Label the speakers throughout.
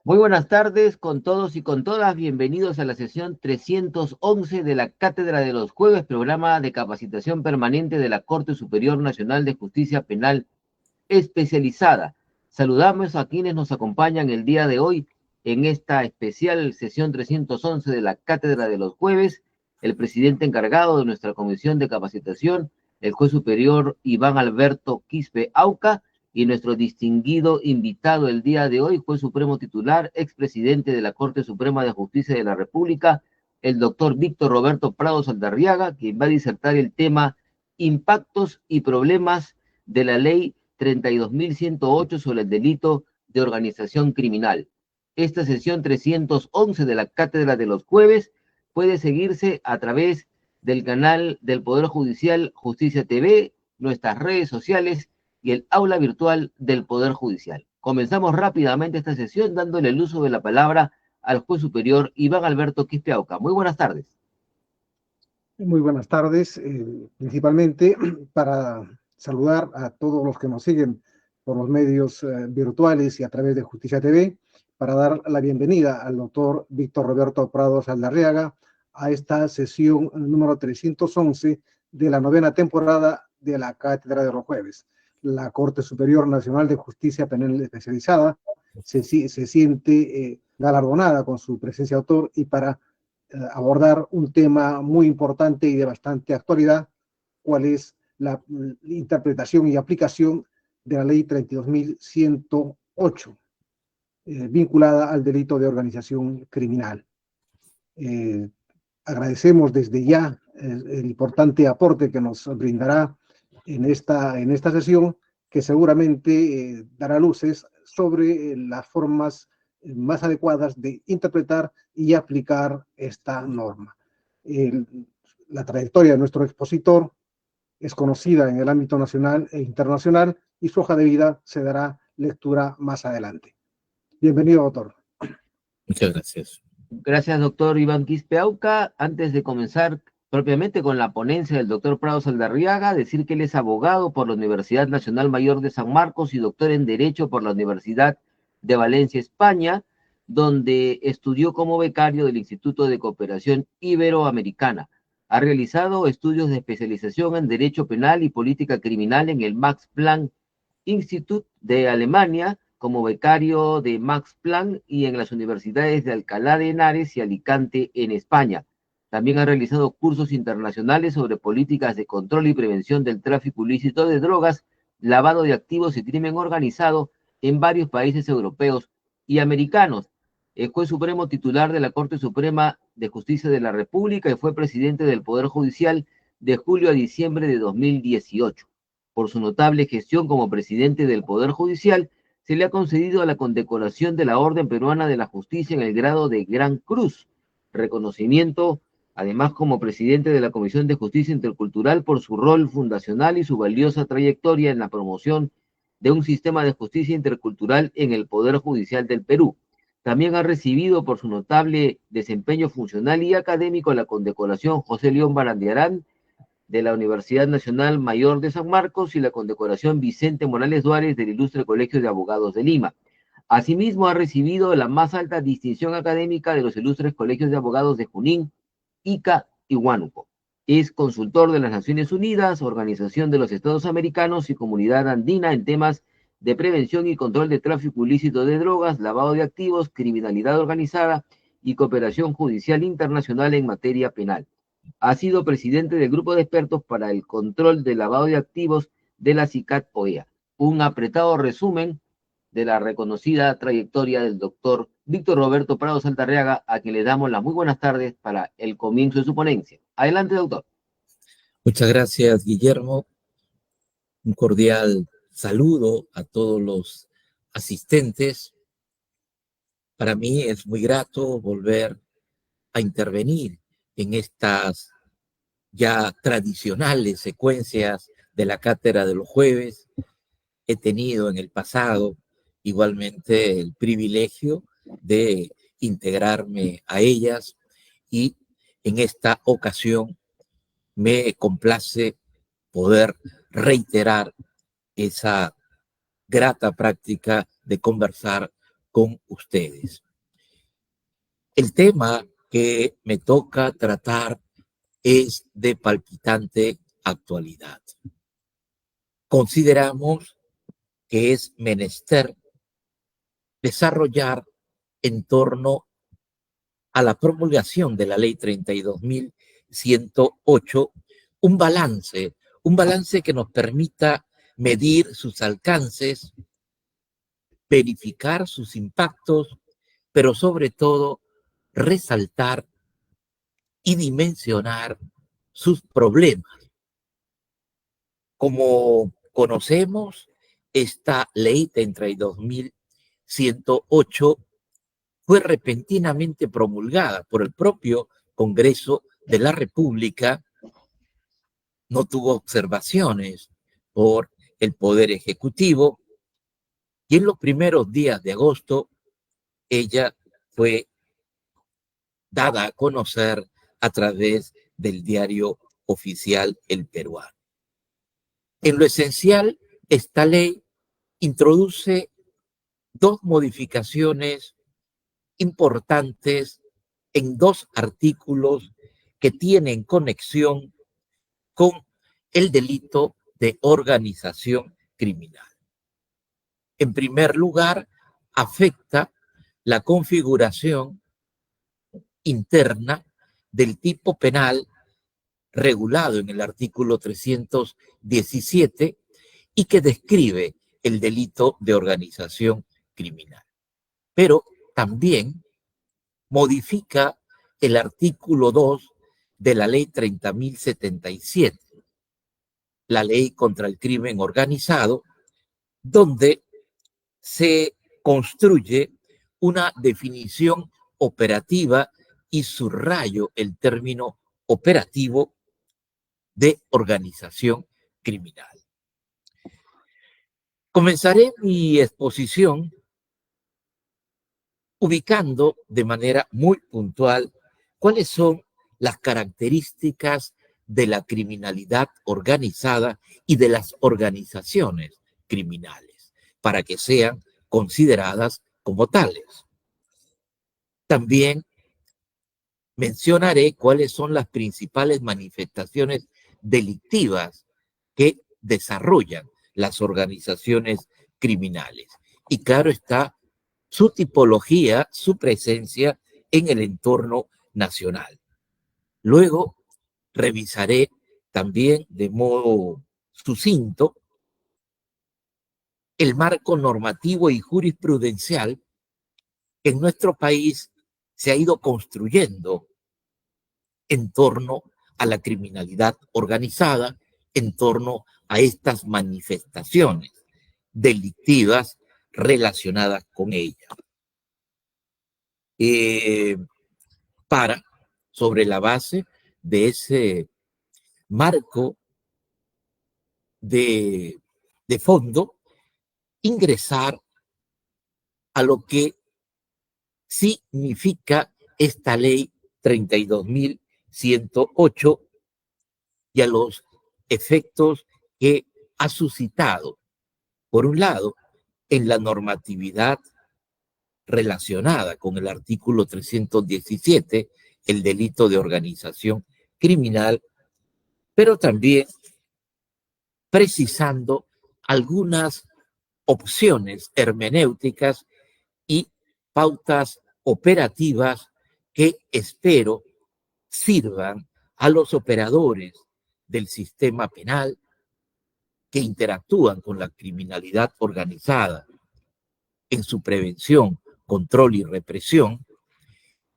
Speaker 1: Muy buenas tardes con todos y con todas. Bienvenidos a la sesión 311 de la Cátedra de los Jueves, programa de capacitación permanente de la Corte Superior Nacional de Justicia Penal Especializada. Saludamos a quienes nos acompañan el día de hoy en esta especial sesión 311 de la Cátedra de los Jueves, el presidente encargado de nuestra Comisión de Capacitación, el juez superior Iván Alberto Quispe Auca, y nuestro distinguido invitado el día de hoy, juez supremo titular, expresidente de la Corte Suprema de Justicia de la República, el doctor Víctor Roberto Prado Saldarriaga, quien va a disertar el tema Impactos y problemas de la ley 32.108 sobre el delito de organización criminal. Esta sesión 311 de la Cátedra de los Jueves puede seguirse a través del canal del Poder Judicial Justicia TV, nuestras redes sociales y el aula virtual del Poder Judicial. Comenzamos rápidamente esta sesión dándole el uso de la palabra al juez superior Iván Alberto Quispe Auca. Muy buenas tardes.
Speaker 2: Muy buenas tardes, principalmente para saludar a todos los que nos siguen por los medios virtuales y a través de Justicia TV, para dar la bienvenida al doctor Víctor Roberto Prado Saldarriaga a esta sesión número 311 de la 9ª temporada de la Cátedra de los Jueves. La Corte Superior Nacional de Justicia Penal Especializada se siente galardonada con su presencia de autor y para abordar un tema muy importante y de bastante actualidad, cuál es la interpretación y aplicación de la ley 32.108, vinculada al delito de organización criminal. Agradecemos desde ya el importante aporte que nos brindará en esta sesión, que seguramente dará luces sobre las formas más adecuadas de interpretar y aplicar esta norma. La trayectoria de nuestro expositor es conocida en el ámbito nacional e internacional y su hoja de vida se dará lectura más adelante. Bienvenido, doctor.
Speaker 3: Muchas gracias.
Speaker 1: Gracias, doctor Iván Quispe Auca. Antes de comenzar propiamente con la ponencia del doctor Prado Saldarriaga, decir que él es abogado por la Universidad Nacional Mayor de San Marcos y doctor en Derecho por la Universidad de Valencia, España, donde estudió como becario del Instituto de Cooperación Iberoamericana. Ha realizado estudios de especialización en Derecho Penal y Política Criminal en el Max Planck Institute de Alemania, como becario de Max Planck y en las universidades de Alcalá de Henares y Alicante en España. También ha realizado cursos internacionales sobre políticas de control y prevención del tráfico ilícito de drogas, lavado de activos y crimen organizado en varios países europeos y americanos. Es juez supremo titular de la Corte Suprema de Justicia de la República y fue presidente del Poder Judicial de julio a diciembre de 2018. Por su notable gestión como presidente del Poder Judicial, se le ha concedido la condecoración de la Orden Peruana de la Justicia en el grado de Gran Cruz, reconocimiento además como presidente de la Comisión de Justicia Intercultural por su rol fundacional y su valiosa trayectoria en la promoción de un sistema de justicia intercultural en el Poder Judicial del Perú. También ha recibido por su notable desempeño funcional y académico la condecoración José León Barandiarán de la Universidad Nacional Mayor de San Marcos y la condecoración Vicente Morales Duárez del Ilustre Colegio de Abogados de Lima. Asimismo, ha recibido la más alta distinción académica de los Ilustres Colegios de Abogados de Junín, Ica y Huánuco. Es consultor de las Naciones Unidas, Organización de los Estados Americanos y Comunidad Andina en temas de prevención y control de tráfico ilícito de drogas, lavado de activos, criminalidad organizada y cooperación judicial internacional en materia penal. Ha sido presidente del Grupo de Expertos para el Control del Lavado de Activos de la CICAT-OEA. Un apretado resumen de la reconocida trayectoria del doctor Víctor Roberto Prado Saldarriaga, a quien le damos las muy buenas tardes para el comienzo de su ponencia. Adelante, doctor.
Speaker 3: Muchas gracias, Guillermo. Un cordial saludo a todos los asistentes. Para mí es muy grato volver a intervenir en estas ya tradicionales secuencias de la Cátedra de los Jueves. He tenido en el pasado igualmente el privilegio de integrarme a ellas y en esta ocasión me complace poder reiterar esa grata práctica de conversar con ustedes. El tema que me toca tratar es de palpitante actualidad. Consideramos que es menester desarrollar en torno a la promulgación de la Ley 32.108 un balance que nos permita medir sus alcances, verificar sus impactos, pero sobre todo resaltar y dimensionar sus problemas. Como conocemos, esta Ley 32.108 fue repentinamente promulgada por el propio Congreso de la República, no tuvo observaciones por el Poder Ejecutivo, y en los primeros días de agosto ella fue dada a conocer a través del diario oficial El Peruano. En lo esencial, esta ley introduce dos modificaciones importantes en dos artículos que tienen conexión con el delito de organización criminal. En primer lugar, afecta la configuración interna del tipo penal regulado en el artículo 317 y que describe el delito de organización criminal. Pero también modifica el artículo 2 de la Ley 30.077, la Ley contra el Crimen Organizado, donde se construye una definición operativa y subrayo el término operativo de organización criminal. Comenzaré mi exposición ubicando de manera muy puntual cuáles son las características de la criminalidad organizada y de las organizaciones criminales, para que sean consideradas como tales. También mencionaré cuáles son las principales manifestaciones delictivas que desarrollan las organizaciones criminales. Y claro está, su tipología, su presencia en el entorno nacional. Luego revisaré también de modo sucinto el marco normativo y jurisprudencial que en nuestro país se ha ido construyendo en torno a la criminalidad organizada, en torno a estas manifestaciones delictivas relacionadas con ella. Para, sobre la base de ese marco de fondo, ingresar a lo que significa esta ley 32.108 y a los efectos que ha suscitado, por un lado, en la normatividad relacionada con el artículo 317, el delito de organización criminal, pero también precisando algunas opciones hermenéuticas y pautas operativas que espero sirvan a los operadores del sistema penal que interactúan con la criminalidad organizada en su prevención, control y represión,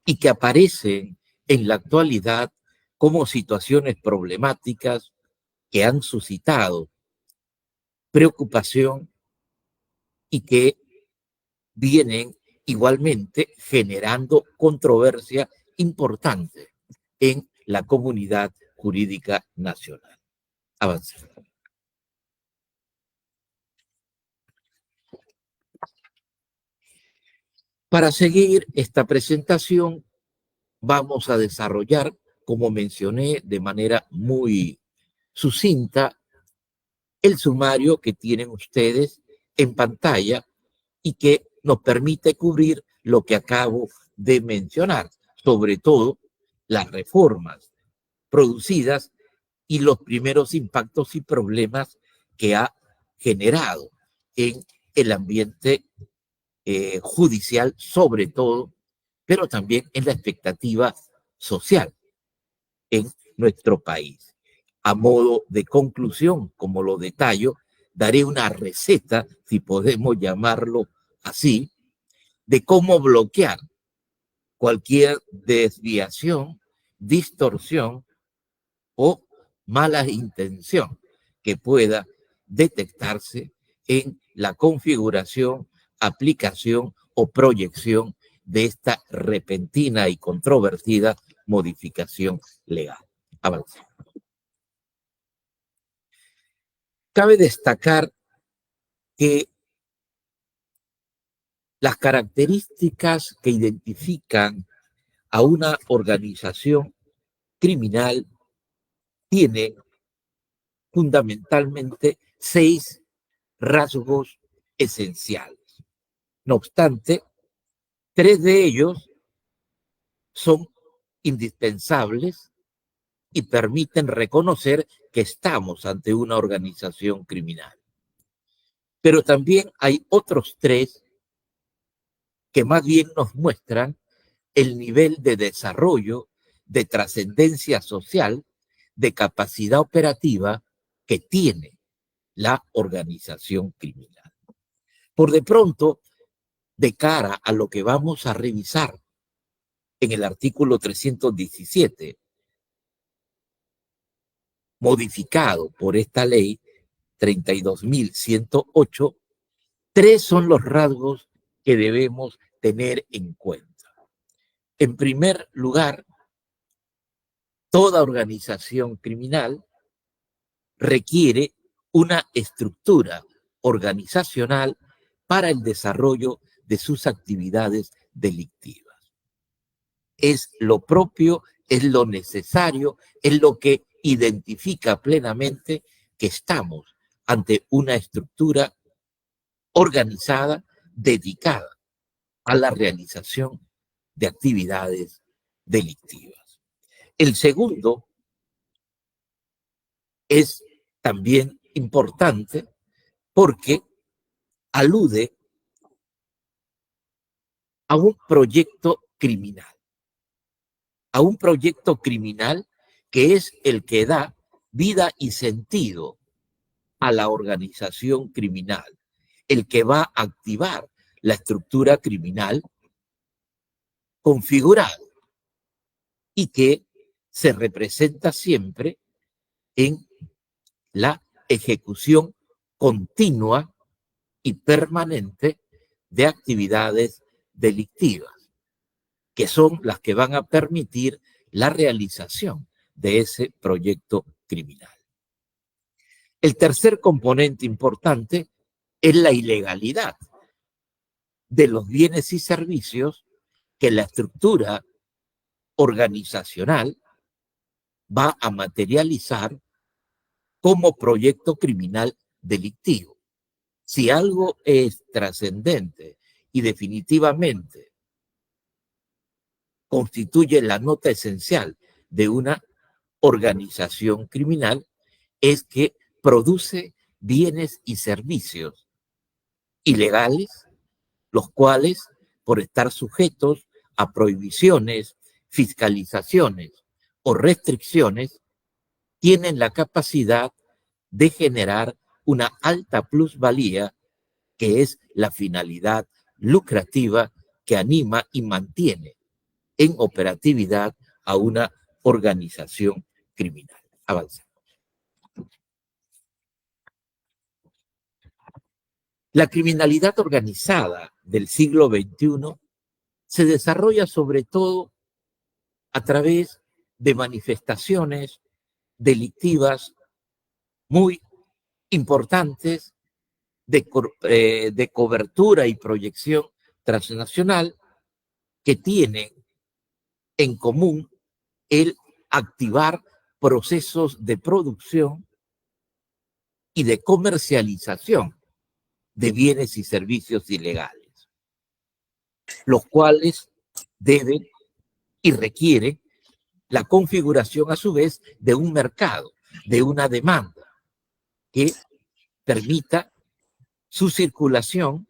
Speaker 3: y que aparecen en la actualidad como situaciones problemáticas que han suscitado preocupación y que vienen igualmente generando controversia importante en la comunidad jurídica nacional. Avancemos. Para seguir esta presentación, vamos a desarrollar, como mencioné de manera muy sucinta, el sumario que tienen ustedes en pantalla y que nos permite cubrir lo que acabo de mencionar, sobre todo las reformas producidas y los primeros impactos y problemas que ha generado en el ambiente judicial, sobre todo, pero también en la expectativa social en nuestro país. A modo de conclusión, como lo detallo, daré una receta, si podemos llamarlo así, de cómo bloquear cualquier desviación, distorsión o mala intención que pueda detectarse en la configuración, aplicación o proyección de esta repentina y controvertida modificación legal. Avanzamos. Cabe destacar que las características que identifican a una organización criminal tienen fundamentalmente 6 rasgos esenciales. No obstante, 3 de ellos son indispensables y permiten reconocer que estamos ante una organización criminal. Pero también hay otros 3 que más bien nos muestran el nivel de desarrollo, de trascendencia social, de capacidad operativa que tiene la organización criminal. Por de pronto, de cara a lo que vamos a revisar en el artículo 317, modificado por esta ley 32.108, 3 son los rasgos que debemos tener en cuenta. En primer lugar, toda organización criminal requiere una estructura organizacional para el desarrollo de sus actividades delictivas. Es lo propio, es lo necesario, es lo que identifica plenamente que estamos ante una estructura organizada, dedicada a la realización de actividades delictivas. El segundo es también importante porque alude a un proyecto criminal, que es el que da vida y sentido a la organización criminal, el que va a activar la estructura criminal configurada y que se representa siempre en la ejecución continua y permanente de actividades delictivas, que son las que van a permitir la realización de ese proyecto criminal. El tercer componente importante es la ilegalidad de los bienes y servicios que la estructura organizacional va a materializar como proyecto criminal delictivo. Si algo es trascendente y definitivamente constituye la nota esencial de una organización criminal, es que produce bienes y servicios ilegales, los cuales, por estar sujetos a prohibiciones, fiscalizaciones o restricciones, tienen la capacidad de generar una alta plusvalía, que es la finalidad lucrativa que anima y mantiene en operatividad a una organización criminal. Avanzamos. La criminalidad organizada del siglo XXI se desarrolla sobre todo a través de manifestaciones delictivas muy importantes de cobertura y proyección transnacional, que tienen en común el activar procesos de producción y de comercialización de bienes y servicios ilegales. los cuales deben y requieren la configuración a su vez de un mercado, de una demanda que permita su circulación,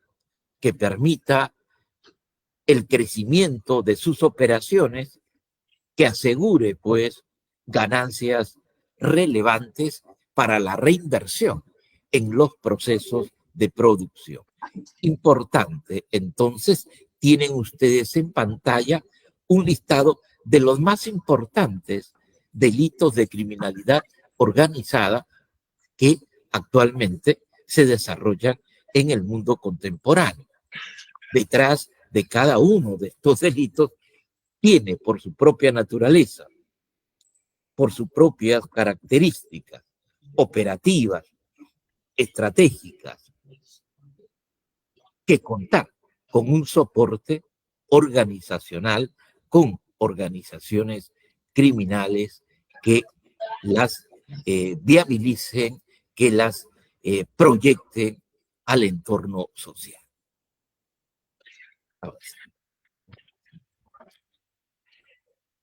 Speaker 3: que permita el crecimiento de sus operaciones, que asegure pues ganancias relevantes para la reinversión en los procesos de producción. Importante, entonces, tienen ustedes en pantalla un listado de los más importantes delitos de criminalidad organizada que actualmente se desarrollan en el mundo contemporáneo. Detrás de cada uno de estos delitos tiene, por su propia naturaleza, por sus propias características operativas, estratégicas, que contar con un soporte organizacional, con organizaciones criminales que las viabilicen, que las proyecten al entorno social.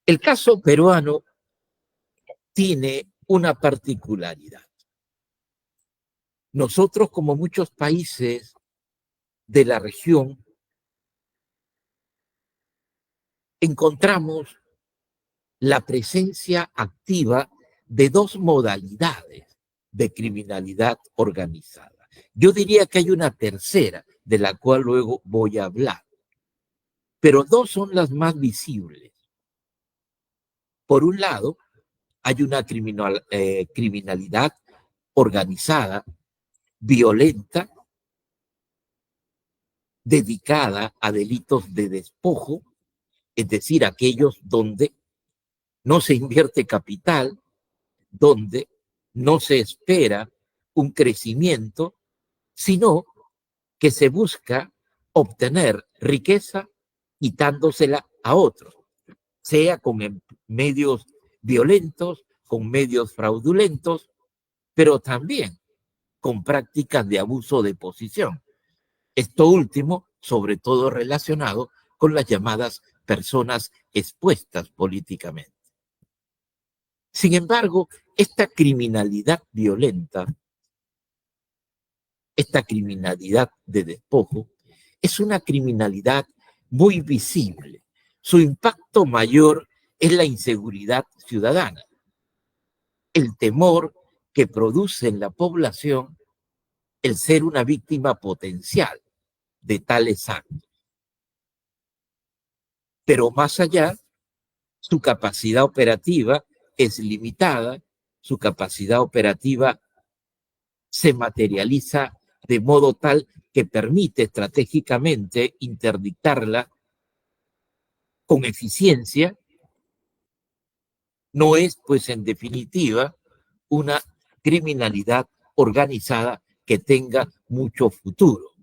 Speaker 3: El caso peruano tiene una particularidad. Nosotros, como muchos países de la región, encontramos la presencia activa de dos modalidades de criminalidad organizada. Yo diría que hay una tercera, de la cual luego voy a hablar, pero dos son las más visibles. Por un lado, hay una criminalidad organizada, violenta, dedicada a delitos de despojo, es decir, aquellos donde no se invierte capital, donde no se espera un crecimiento, sino que se busca obtener riqueza quitándosela a otros, sea con medios violentos, con medios fraudulentos, pero también con prácticas de abuso de posición. Esto último, sobre todo relacionado con las llamadas personas expuestas políticamente. Sin embargo, esta criminalidad violenta, esta criminalidad de despojo, es una criminalidad muy visible. Su impacto mayor es la inseguridad ciudadana, el temor que produce en la población el ser una víctima potencial de tales actos. Pero más allá, su capacidad operativa es limitada, su capacidad operativa se materializa de modo tal que permite estratégicamente interdictarla con eficiencia. No es, pues, en definitiva, una criminalidad organizada que tenga mucho futuro.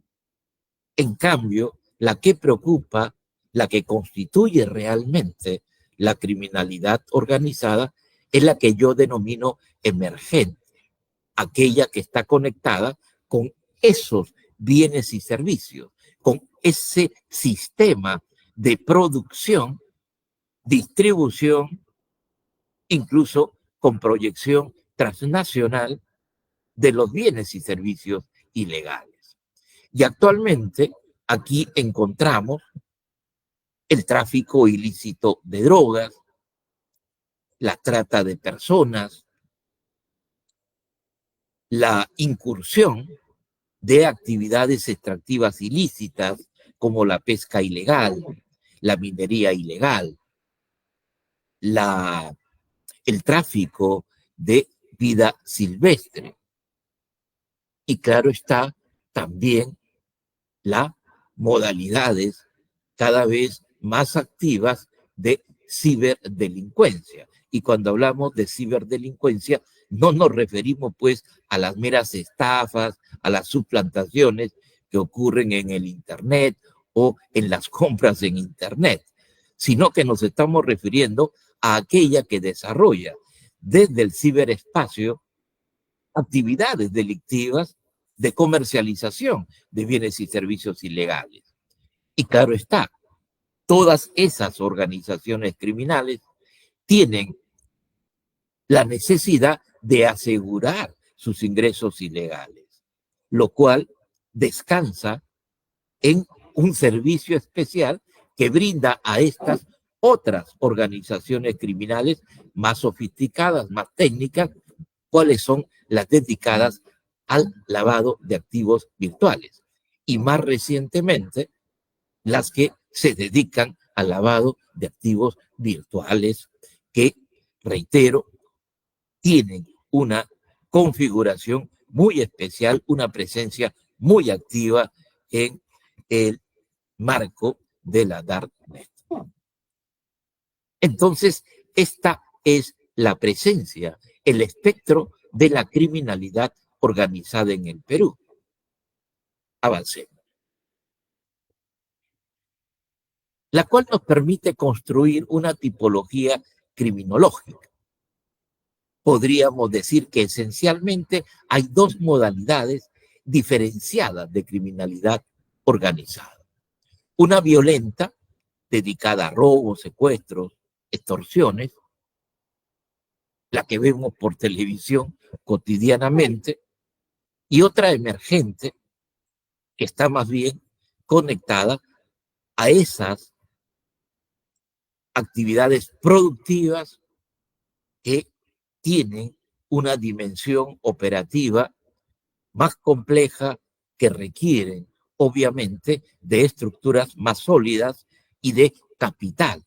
Speaker 3: En cambio, la que preocupa, la que constituye realmente la criminalidad organizada, es la que yo denomino emergente, aquella que está conectada con esos bienes y servicios, con ese sistema de producción, distribución, incluso con proyección transnacional de los bienes y servicios ilegales. Y actualmente aquí encontramos el tráfico ilícito de drogas, la trata de personas, la incursión de actividades extractivas ilícitas como la pesca ilegal, la minería ilegal, el tráfico de vida silvestre. Y claro está también las modalidades cada vez más activas de ciberdelincuencia. Y cuando hablamos de ciberdelincuencia, no nos referimos pues a las meras estafas, a las suplantaciones que ocurren en el Internet o en las compras en Internet, sino que nos estamos refiriendo a aquella que desarrolla desde el ciberespacio actividades delictivas de comercialización de bienes y servicios ilegales. Y claro está, todas esas organizaciones criminales tienen la necesidad de asegurar sus ingresos ilegales, lo cual descansa en un servicio especial que brinda a estas otras organizaciones criminales más sofisticadas, más técnicas, cuáles son las dedicadas al lavado de activos virtuales. Y más recientemente, las que se dedican al lavado de activos virtuales, que, reitero, tienen una configuración muy especial, una presencia muy activa en el marco de la Darknet. Entonces, esta es la presencia, el espectro de la criminalidad organizada en el Perú. Avancemos. La cual nos permite construir una tipología criminológica. Podríamos decir que esencialmente hay dos modalidades diferenciadas de criminalidad organizada. Una violenta, dedicada a robos, secuestros, extorsiones, la que vemos por televisión cotidianamente, y otra emergente, que está más bien conectada a esas actividades productivas que tienen una dimensión operativa más compleja, que requieren, obviamente, de estructuras más sólidas y de capital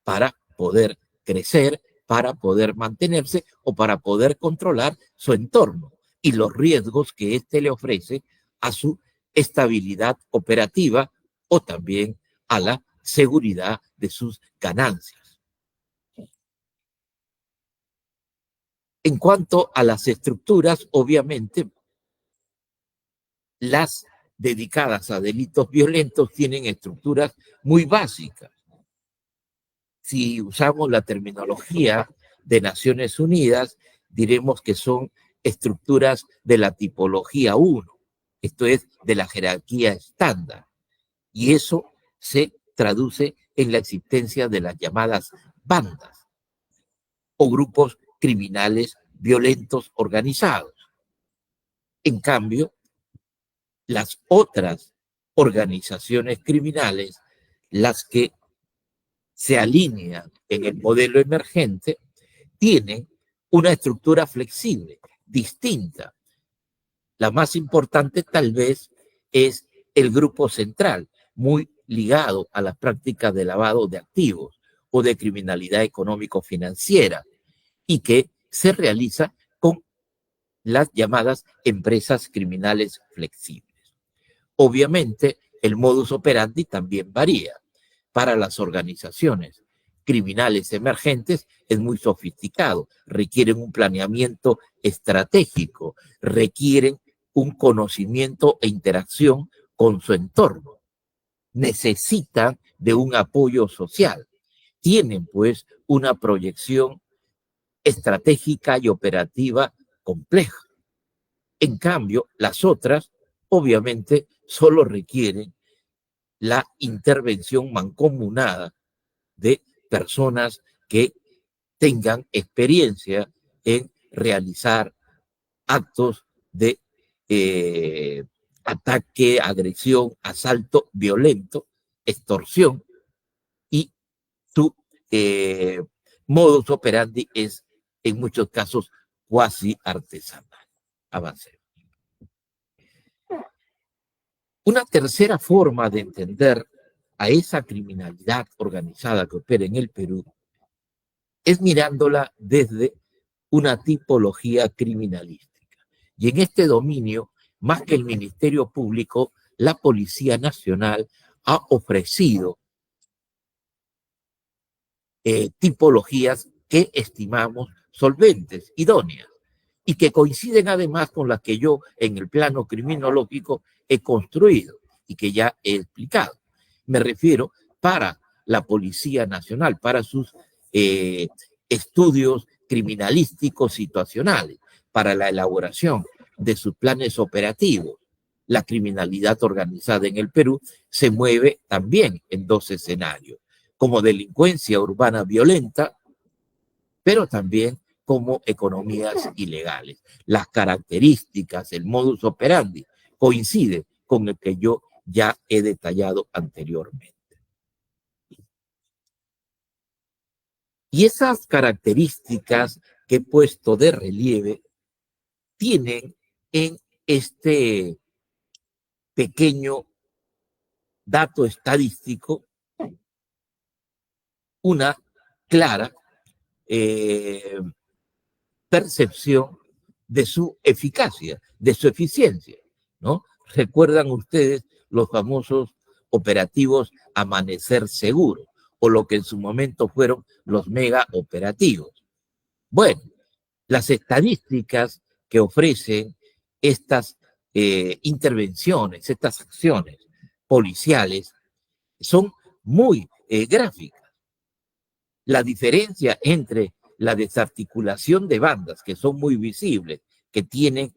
Speaker 3: para poder crecer, para poder mantenerse o para poder controlar su entorno y los riesgos que éste le ofrece a su estabilidad operativa o también a la seguridad de sus ganancias. En cuanto a las estructuras, obviamente, las dedicadas a delitos violentos tienen estructuras muy básicas. Si usamos la terminología de Naciones Unidas, diremos que son estructuras de la tipología 1, esto es, de la jerarquía estándar. Y eso se traduce en la existencia de las llamadas bandas o grupos criminales violentos organizados. En cambio, las otras organizaciones criminales, las que se alinean en el modelo emergente, tienen una estructura flexible, distinta. La más importante tal vez es el grupo central, muy ligado a las prácticas de lavado de activos o de criminalidad económico-financiera, y que se realiza con las llamadas empresas criminales flexibles. Obviamente, el modus operandi también varía. Para las organizaciones criminales emergentes es muy sofisticado, requieren un planeamiento estratégico, requieren un conocimiento e interacción con su entorno, necesitan de un apoyo social, tienen pues una proyección estratégica y operativa compleja. En cambio, las otras obviamente solo requieren la intervención mancomunada de personas que tengan experiencia en realizar actos de ataque, agresión, asalto violento, extorsión, y su modus operandi es en muchos casos cuasi artesanal. Avancemos. Una tercera forma de entender a esa criminalidad organizada que opera en el Perú es mirándola desde una tipología criminalística. Y en este dominio, más que el Ministerio Público, la Policía Nacional ha ofrecido tipologías que estimamos solventes, idóneas, y que coinciden además con las que yo en el plano criminológico he construido y que ya he explicado. Me refiero para la Policía Nacional, para sus estudios criminalísticos situacionales, para la elaboración de sus planes operativos, la criminalidad organizada en el Perú se mueve también en dos escenarios, como delincuencia urbana violenta, pero también como economías ilegales. Las características, el modus operandi, coinciden con el que yo ya he detallado anteriormente. Y esas características que he puesto de relieve tienen en este pequeño dato estadístico una clara percepción de su eficacia, de su eficiencia, ¿no? ¿Recuerdan ustedes los famosos operativos Amanecer Seguro o lo que en su momento fueron los mega operativos? Bueno, las estadísticas que ofrecen estas intervenciones, estas acciones policiales son muy gráficas. La diferencia entre la desarticulación de bandas, que son muy visibles, que tienen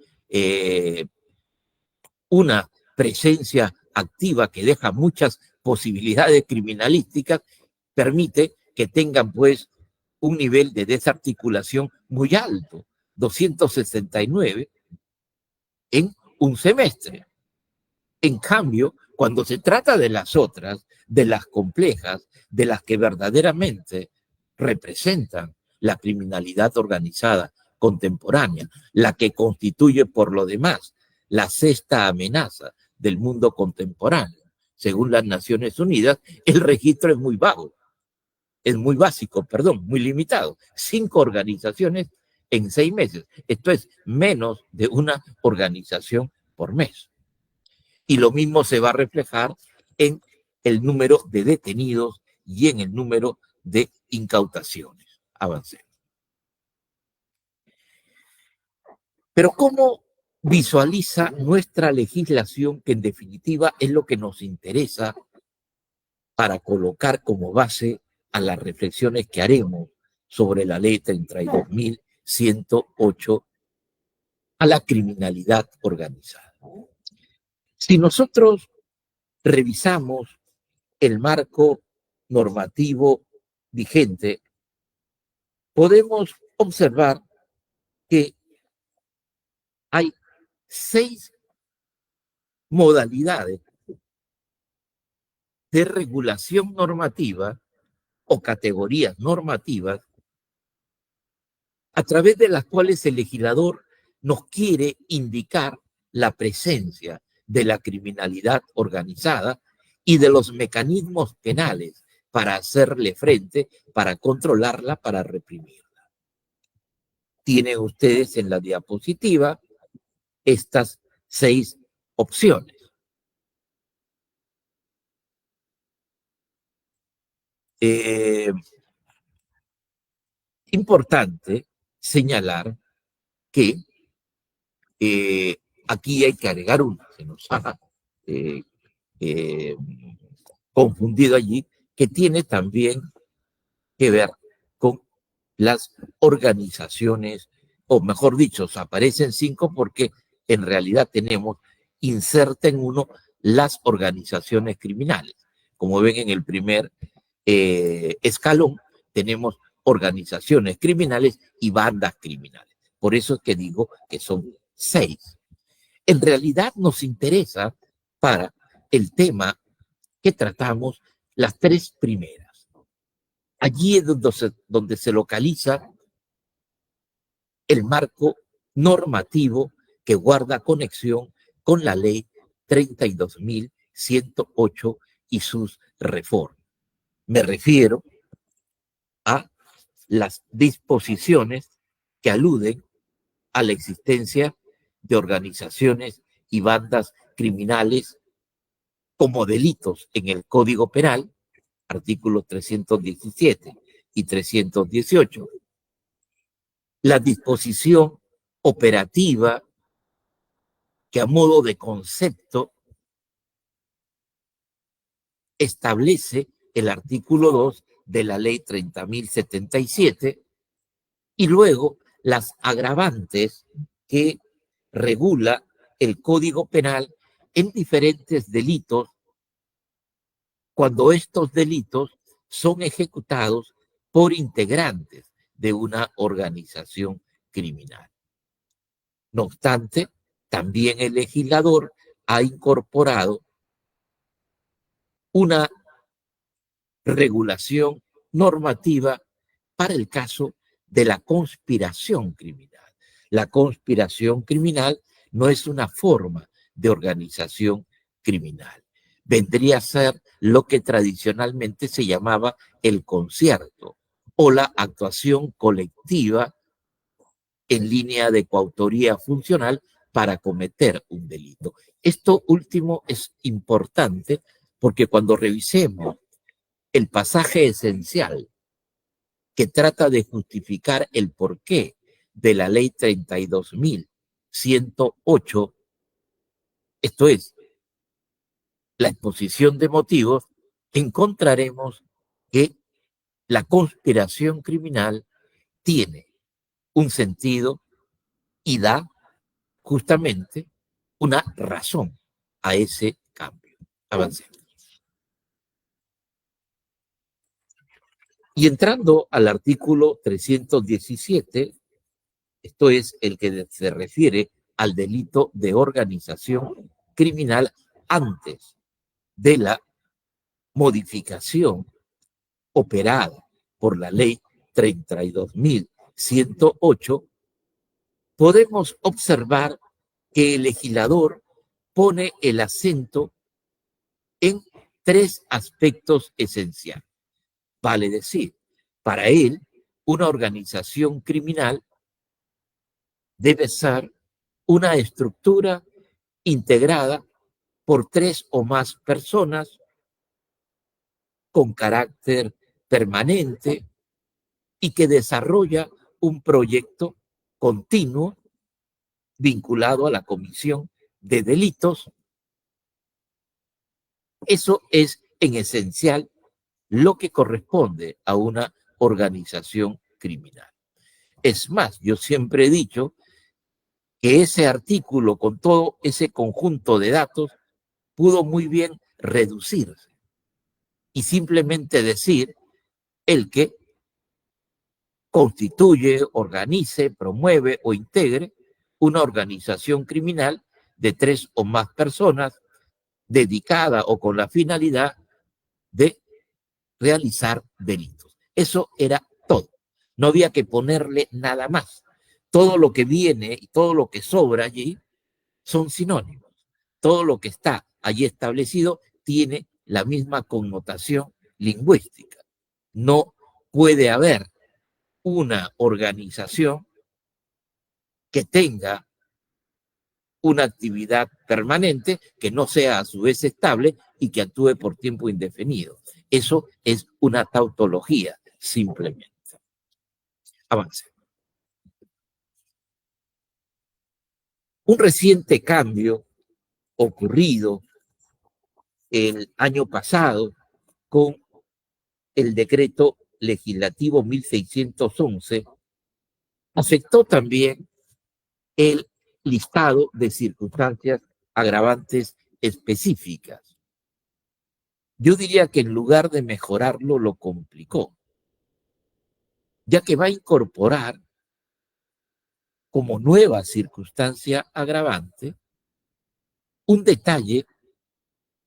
Speaker 3: una presencia activa que deja muchas posibilidades criminalísticas, permite que tengan pues un nivel de desarticulación muy alto, 269 en un semestre. En cambio, cuando se trata de las otras, de las complejas, de las que verdaderamente representan la criminalidad organizada contemporánea, la que constituye por lo demás la sexta amenaza del mundo contemporáneo, según las Naciones Unidas, el registro es muy bajo, es muy básico, perdón, muy limitado. 5 organizaciones en 6 meses. Esto es menos de una organización por mes. Y lo mismo se va a reflejar en el número de detenidos y en el número de incautaciones. Avancemos. Pero ¿cómo visualiza nuestra legislación, que en definitiva es lo que nos interesa para colocar como base a las reflexiones que haremos sobre la ley 32.108 a la criminalidad organizada? Si nosotros revisamos el marco normativo vigente, podemos observar que hay 6 modalidades de regulación normativa o categorías normativas a través de las cuales el legislador nos quiere indicar la presencia de la criminalidad organizada y de los mecanismos penales para hacerle frente, para controlarla, para reprimirla. Tienen ustedes en la diapositiva estas 6 opciones. Importante señalar que aquí hay que agregar una, se nos ha confundido allí, que tiene también que ver con las organizaciones, o mejor dicho, aparecen 5 porque en realidad tenemos, inserta en uno, las organizaciones criminales. Como ven en el primer escalón, tenemos organizaciones criminales y bandas criminales. Por eso es que digo que son 6. En realidad nos interesa para el tema que tratamos las 3 primeras. Allí es donde se localiza el marco normativo que guarda conexión con la ley 32.108 y sus reformas. Me refiero a las disposiciones que aluden a la existencia de organizaciones y bandas criminales como delitos en el Código Penal, artículos 317 y 318, la disposición operativa que a modo de concepto establece el artículo 2 de la ley 30.077 y luego las agravantes que regula el Código Penal en diferentes delitos cuando estos delitos son ejecutados por integrantes de una organización criminal. No obstante, también el legislador ha incorporado una regulación normativa para el caso de la conspiración criminal. La conspiración criminal no es una forma de organización criminal. Vendría a ser lo que tradicionalmente se llamaba el concierto o la actuación colectiva en línea de coautoría funcional para cometer un delito. Esto último es importante porque cuando revisemos el pasaje esencial que trata de justificar el porqué de la ley 32.108, esto es, la exposición de motivos, encontraremos que la conspiración criminal tiene un sentido y da justamente una razón a ese cambio. Avancemos. Y entrando al artículo 317, esto es el que se refiere al delito de organización criminal antes de la modificación operada por la ley 32.108, podemos observar que el legislador pone el acento en tres aspectos esenciales. Vale decir, para él, una organización criminal debe ser una estructura integrada por tres o más personas con carácter permanente y que desarrolla un proyecto continuo vinculado a la comisión de delitos. Eso es en esencial lo que corresponde a una organización criminal. Es más, yo siempre he dicho que ese artículo con todo ese conjunto de datos pudo muy bien reducirse y simplemente decir el que constituye, organice, promueve o integre una organización criminal de tres o más personas dedicada o con la finalidad de realizar delitos. Eso era todo. No había que ponerle nada más. Todo lo que viene y todo lo que sobra allí son sinónimos. Todo lo que está allí establecido tiene la misma connotación lingüística. No puede haber una organización que tenga una actividad permanente que no sea a su vez estable y que actúe por tiempo indefinido. Eso es una tautología, simplemente. Avance. Un reciente cambio ocurrido el año pasado con el decreto legislativo 1611 afectó también el listado de circunstancias agravantes específicas. Yo diría que en lugar de mejorarlo, lo complicó, ya que va a incorporar como nueva circunstancia agravante un detalle,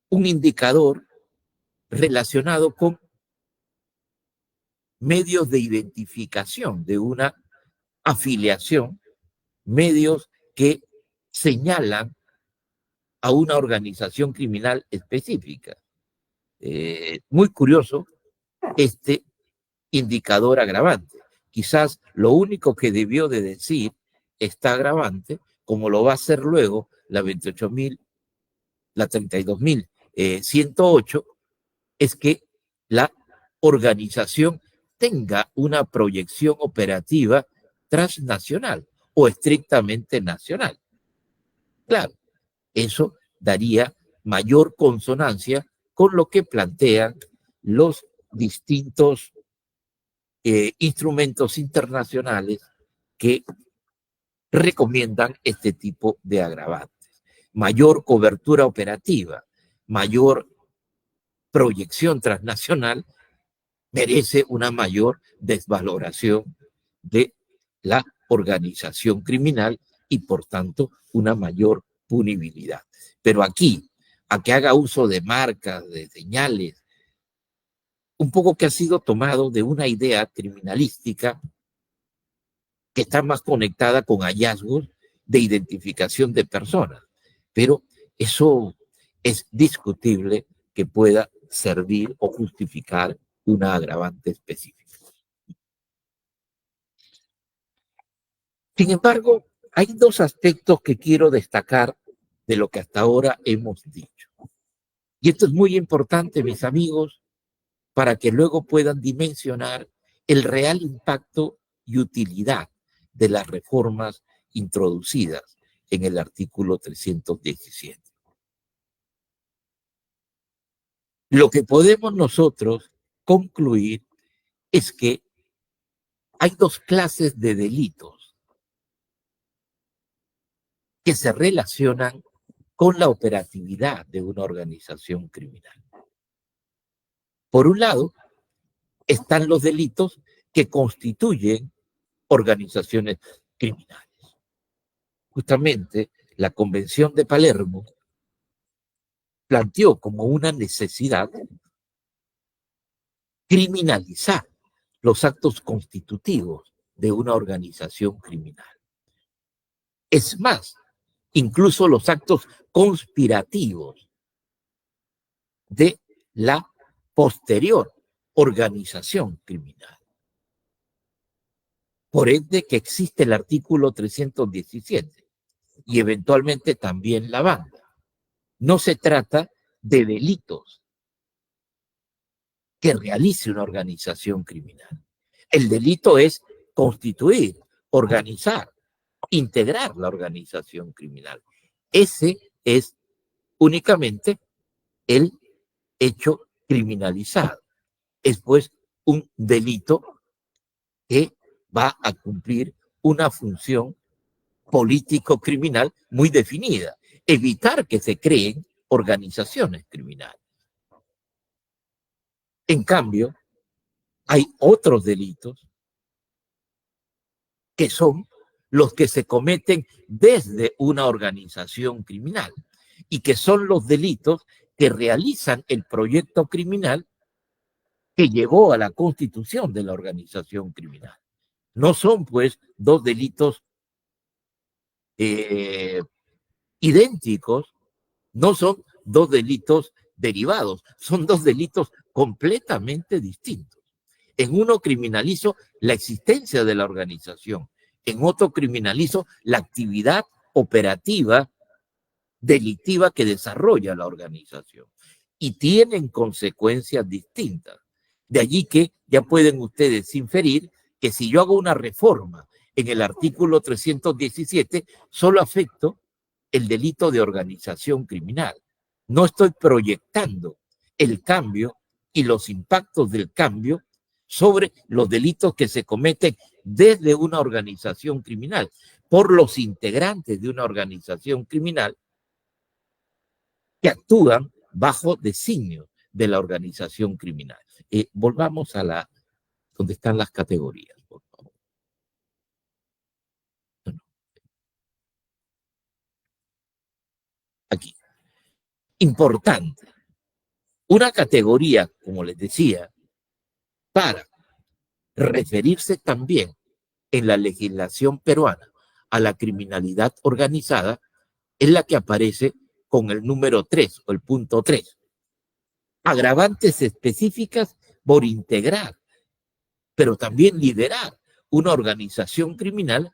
Speaker 3: un indicador relacionado con medios de identificación de una afiliación, medios que señalan a una organización criminal específica. Muy curioso este indicador agravante. Quizás lo único que debió de decir esta agravante, como lo va a hacer luego la 32.108, es que la organización tenga una proyección operativa transnacional o estrictamente nacional. Claro, eso daría mayor consonancia con lo que plantean los distintos instrumentos internacionales que recomiendan este tipo de agravantes. mayor cobertura operativa, mayor proyección transnacional, merece una mayor desvaloración de la organización criminal y, por tanto, una mayor punibilidad. Pero aquí, a que haga uso de marcas, de señales, un poco que ha sido tomado de una idea criminalística que está más conectada con hallazgos de identificación de personas. Pero eso es discutible que pueda servir o justificar una agravante específica. Sin embargo, hay dos aspectos que quiero destacar de lo que hasta ahora hemos dicho. Y esto es muy importante, mis amigos, para que luego puedan dimensionar el real impacto y utilidad de las reformas introducidas en el artículo 317. Lo que podemos nosotros concluir es que hay dos clases de delitos que se relacionan con la operatividad de una organización criminal. Por un lado, están los delitos que constituyen organizaciones criminales. Justamente, la Convención de Palermo planteó como una necesidad criminalizar los actos constitutivos de una organización criminal. Es más, incluso los actos conspirativos de la posterior organización criminal. Por ende que existe el artículo 317 y eventualmente también la banda. No se trata de delitos que realice una organización criminal. El delito es constituir, organizar, integrar la organización criminal. Ese es únicamente el hecho criminalizado. Es pues un delito que va a cumplir una función político-criminal muy definida, evitar que se creen organizaciones criminales. En cambio, hay otros delitos que son los que se cometen desde una organización criminal y que son los delitos que realizan el proyecto criminal que llevó a la constitución de la organización criminal. No son, pues, dos delitos idénticos, no son dos delitos derivados, son dos delitos completamente distintos. En uno criminalizo la existencia de la organización, en otro criminalizo la actividad operativa delictiva que desarrolla la organización. Y tienen consecuencias distintas. De allí que ya pueden ustedes inferir que si yo hago una reforma en el artículo 317, solo afecto el delito de organización criminal. No estoy proyectando el cambio y los impactos del cambio sobre los delitos que se cometen desde una organización criminal, por los integrantes de una organización criminal que actúan bajo designio de la organización criminal. Volvamos a donde están las categorías, por favor. Aquí. Importante. Una categoría, como les decía, para referirse también en la legislación peruana a la criminalidad organizada, es la que aparece con el número 3 o el punto 3. Agravantes específicas por integrar, pero también liderar una organización criminal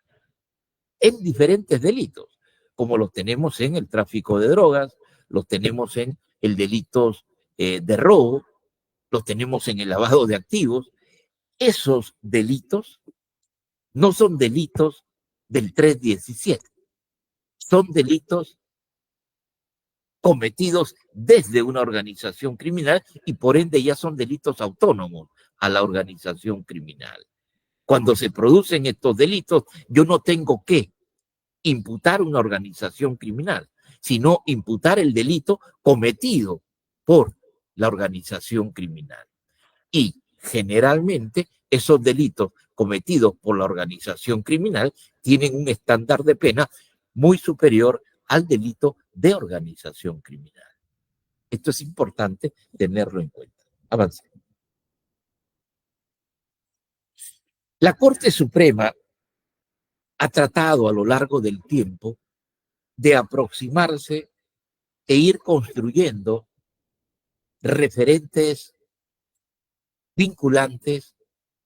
Speaker 3: en diferentes delitos, como los tenemos en el tráfico de drogas, los tenemos en el delito de robo, los tenemos en el lavado de activos. Esos delitos no son delitos del 317, son delitos cometidos desde una organización criminal y por ende ya son delitos autónomos a la organización criminal. Cuando se producen estos delitos, yo no tengo que imputar una organización criminal. sino imputar el delito cometido por la organización criminal. Y generalmente esos delitos cometidos por la organización criminal tienen un estándar de pena muy superior al delito de organización criminal. Esto es importante tenerlo en cuenta. Avance. La Corte Suprema ha tratado a lo largo del tiempo de aproximarse e ir construyendo referentes vinculantes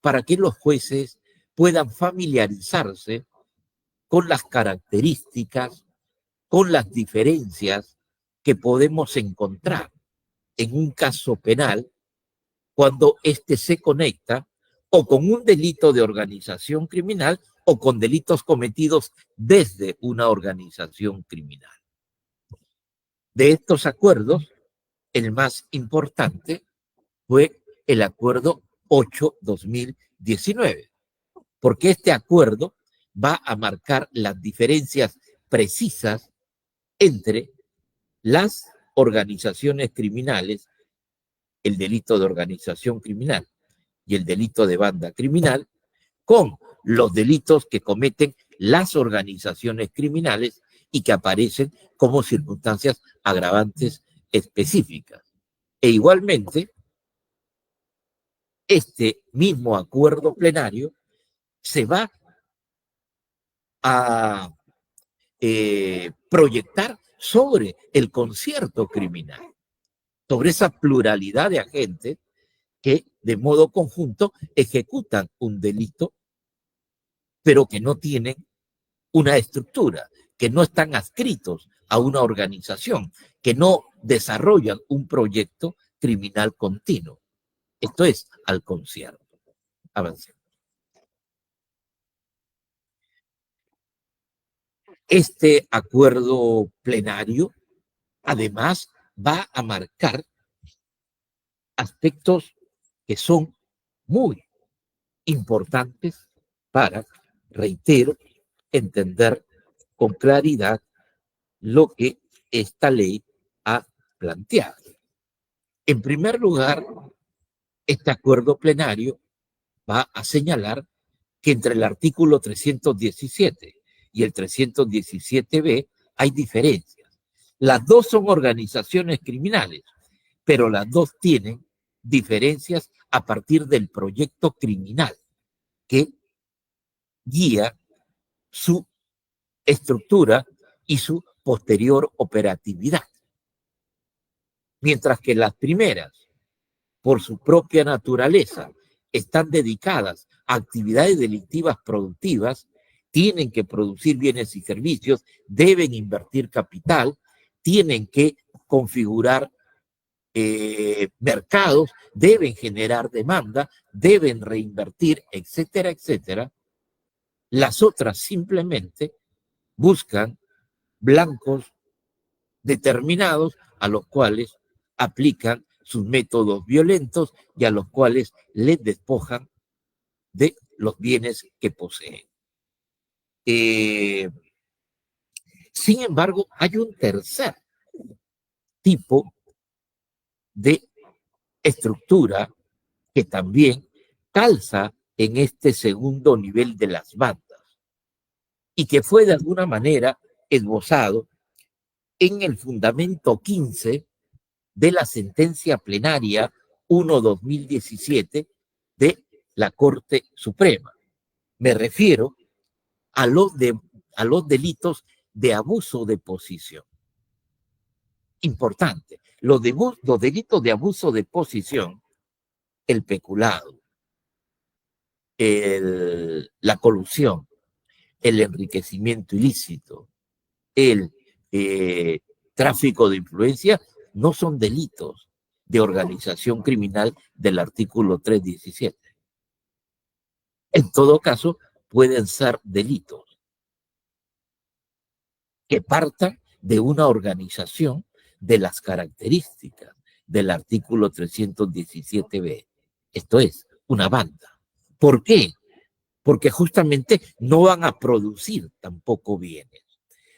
Speaker 3: para que los jueces puedan familiarizarse con las características, con las diferencias que podemos encontrar en un caso penal cuando éste se conecta o con un delito de organización criminal o con delitos cometidos desde una organización criminal. De estos acuerdos, el más importante fue el Acuerdo 8-2019, porque este acuerdo va a marcar las diferencias precisas entre las organizaciones criminales, el delito de organización criminal y el delito de banda criminal, con los delitos que cometen las organizaciones criminales y que aparecen como circunstancias agravantes específicas. E igualmente, este mismo acuerdo plenario se va a proyectar sobre el concierto criminal, sobre esa pluralidad de agentes que de modo conjunto ejecutan un delito, pero que no tienen una estructura, que no están adscritos a una organización, que no desarrollan un proyecto criminal continuo. Esto es al concierto. Avancemos. Este acuerdo plenario, además, va a marcar aspectos que son muy importantes para, reitero, entender con claridad lo que esta ley ha planteado. En primer lugar, este acuerdo plenario va a señalar que entre el artículo 317 y el 317b hay diferencias. Las dos son organizaciones criminales, pero las dos tienen diferencias a partir del proyecto criminal que guía su estructura y su posterior operatividad. Mientras que las primeras, por su propia naturaleza, están dedicadas a actividades delictivas productivas, tienen que producir bienes y servicios, deben invertir capital, tienen que configurar mercados, deben generar demanda, deben reinvertir, etcétera, etcétera. Las otras simplemente buscan blancos determinados a los cuales aplican sus métodos violentos y a los cuales les despojan de los bienes que poseen. Sin embargo, hay un tercer tipo de estructura que también calza en este segundo nivel de las bandas y que fue de alguna manera esbozado en el fundamento 15 de la sentencia plenaria 1/2017 de la Corte Suprema. Me refiero a los delitos de abuso de posición. Importante, los delitos de abuso de posición, el peculado, la colusión, el enriquecimiento ilícito, el tráfico de influencia, no son delitos de organización criminal del artículo 317. En todo caso, pueden ser delitos que partan de una organización de las características del artículo 317b. Esto es, una banda. ¿Por qué? Porque justamente no van a producir tampoco bienes.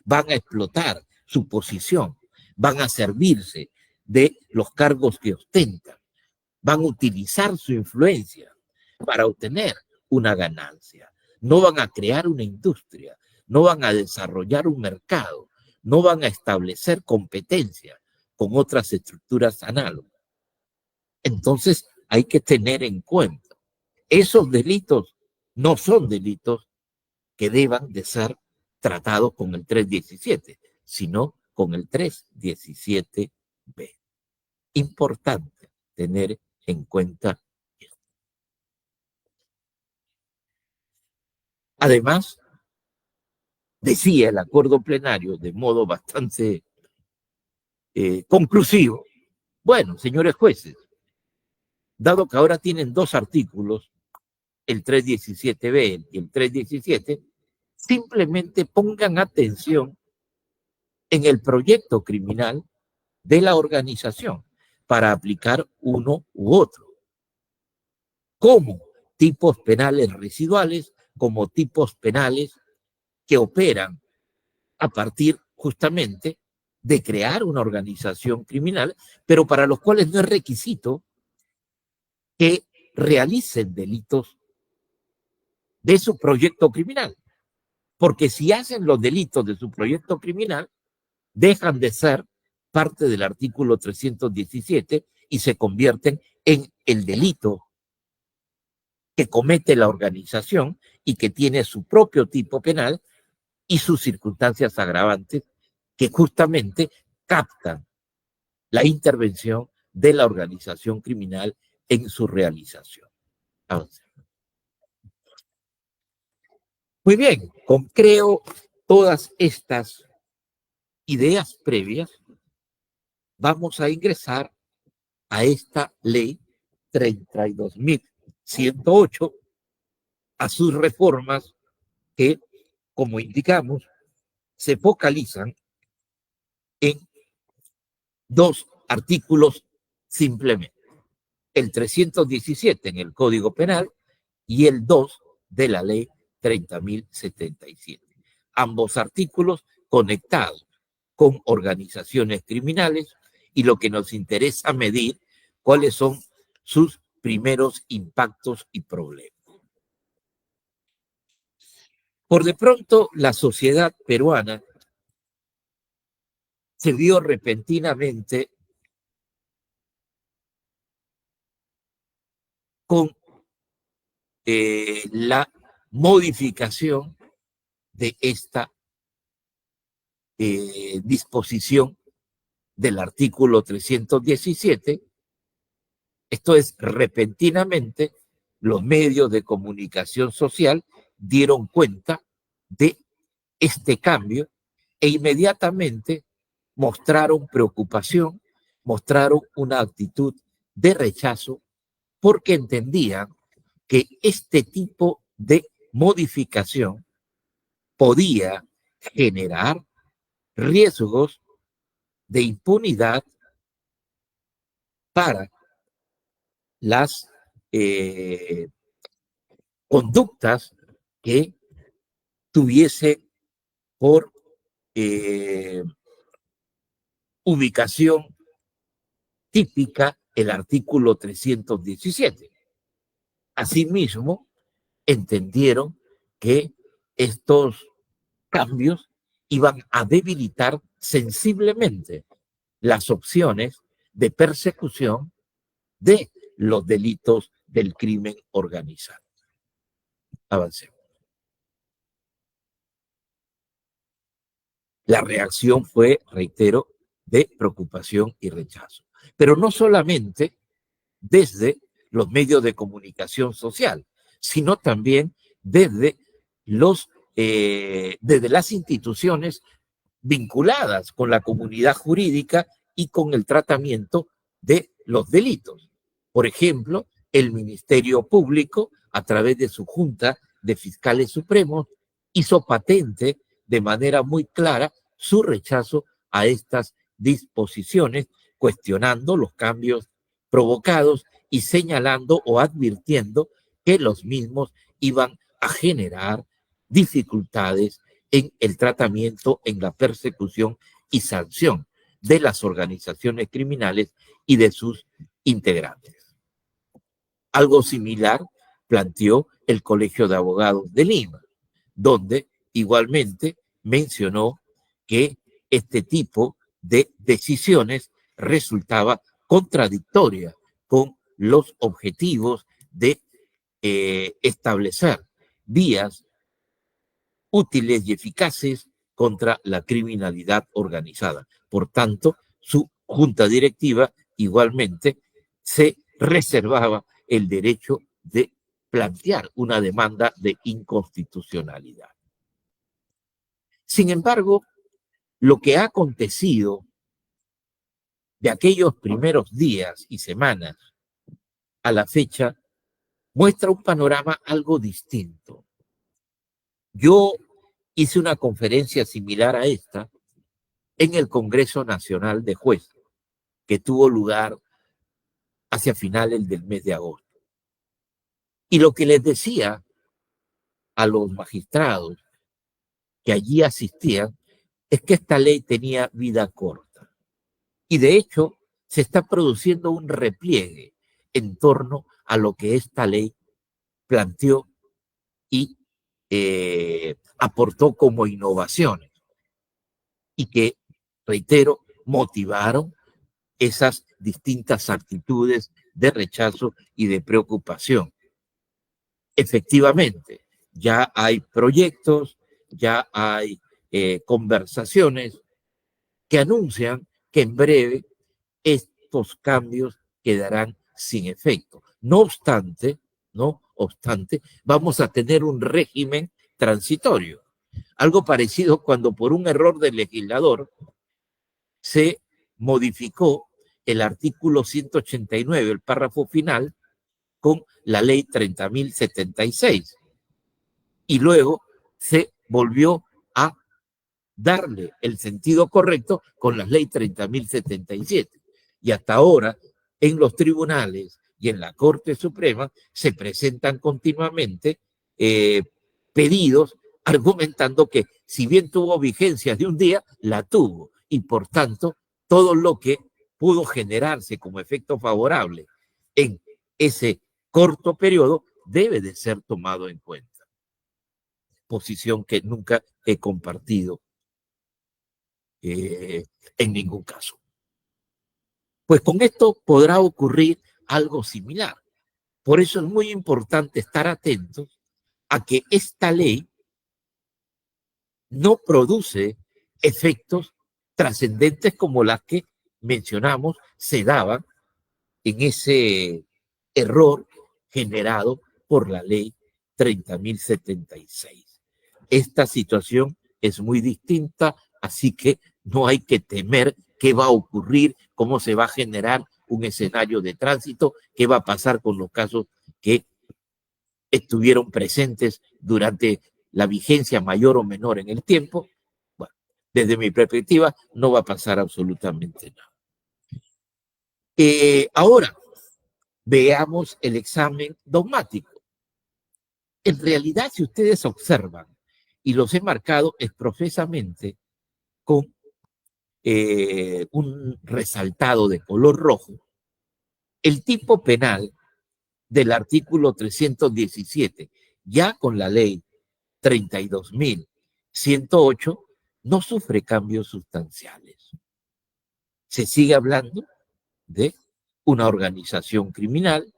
Speaker 3: Van a explotar, su posición, van a servirse de los cargos que ostentan, van a utilizar su influencia para obtener una ganancia. No van a crear una industria, no van a desarrollar un mercado, no van a establecer competencia con otras estructuras análogas. Entonces hay que tener en cuenta, esos delitos no son delitos que deban de ser tratados con el 317, sino con el 317B. Importante tener en cuenta esto. Además, decía el acuerdo plenario de modo bastante conclusivo, bueno, señores jueces, dado que ahora tienen dos artículos, el 317B y el 317, simplemente pongan atención en el proyecto criminal de la organización para aplicar uno u otro, como tipos penales residuales, como tipos penales que operan a partir justamente de crear una organización criminal, pero para los cuales no es requisito que realicen delitos de su proyecto criminal. Porque si hacen los delitos de su proyecto criminal, dejan de ser parte del artículo 317 y se convierten en el delito que comete la organización y que tiene su propio tipo penal y sus circunstancias agravantes que justamente captan la intervención de la organización criminal en su realización. Avancemos. Muy bien, creo todas estas ideas previas, vamos a ingresar a esta ley 32.108, a sus reformas que, como indicamos, se focalizan en dos artículos simplemente. El 317 en el Código Penal y el 2 de la ley 30.077. Ambos artículos conectados con organizaciones criminales y lo que nos interesa medir cuáles son sus primeros impactos y problemas. Por de pronto, la sociedad peruana se vio repentinamente con la modificación de esta disposición del artículo 317. Esto es, repentinamente, los medios de comunicación social dieron cuenta de este cambio e inmediatamente mostraron preocupación, mostraron una actitud de rechazo porque entendían que este tipo de modificación podía generar riesgos de impunidad para las conductas que tuviese por ubicación típica el artículo 317. Asimismo, entendieron que estos cambios iban a debilitar sensiblemente las opciones de persecución de los delitos del crimen organizado. Avancemos. La reacción fue, reitero, de preocupación y rechazo. Pero no solamente desde los medios de comunicación social, sino también desde las instituciones vinculadas con la comunidad jurídica y con el tratamiento de los delitos. Por ejemplo, el Ministerio Público, a través de su Junta de Fiscales Supremos, hizo patente de manera muy clara su rechazo a estas disposiciones, cuestionando los cambios provocados y señalando o advirtiendo que los mismos iban a generar dificultades en el tratamiento, en la persecución y sanción de las organizaciones criminales y de sus integrantes. Algo similar planteó el Colegio de Abogados de Lima, donde igualmente mencionó que este tipo de decisiones resultaba contradictoria con los objetivos de establecer vías útiles y eficaces contra la criminalidad organizada. Por tanto, su junta directiva igualmente se reservaba el derecho de plantear una demanda de inconstitucionalidad. Sin embargo, lo que ha acontecido de aquellos primeros días y semanas a la fecha muestra un panorama algo distinto. Yo hice una conferencia similar a esta en el Congreso Nacional de Jueces, que tuvo lugar hacia finales del mes de agosto. Y lo que les decía a los magistrados que allí asistían es que esta ley tenía vida corta. Y de hecho, se está produciendo un repliegue en torno a lo que esta ley planteó y aportó como innovaciones y que, reitero, motivaron esas distintas actitudes de rechazo y de preocupación. Efectivamente, ya hay proyectos, ya hay conversaciones que anuncian que en breve estos cambios quedarán sin efecto. No obstante, vamos a tener un régimen transitorio. Algo parecido cuando por un error del legislador se modificó el artículo 189, el párrafo final, con la ley 30.076. Y luego se volvió a darle el sentido correcto con la ley 30.077. Y hasta ahora, en los tribunales y en la Corte Suprema, se presentan continuamente pedidos argumentando que si bien tuvo vigencia de un día, la tuvo. Y por tanto, todo lo que pudo generarse como efecto favorable en ese corto periodo debe de ser tomado en cuenta. Posición que nunca he compartido en ningún caso. Pues con esto podrá ocurrir algo similar. Por eso es muy importante estar atentos a que esta ley no produce efectos trascendentes como las que mencionamos se daban en ese error generado por la ley 30.076. Esta situación es muy distinta, así que no hay que temer qué va a ocurrir, cómo se va a generar un escenario de tránsito, qué va a pasar con los casos que estuvieron presentes durante la vigencia mayor o menor en el tiempo. Bueno, desde mi perspectiva, no va a pasar absolutamente nada. Ahora, veamos el examen dogmático. En realidad, si ustedes observan, y los he marcado expresamente con un resaltado de color rojo, el tipo penal del artículo 317, ya con la ley 32.108, no sufre cambios sustanciales. Se sigue hablando de una organización criminal,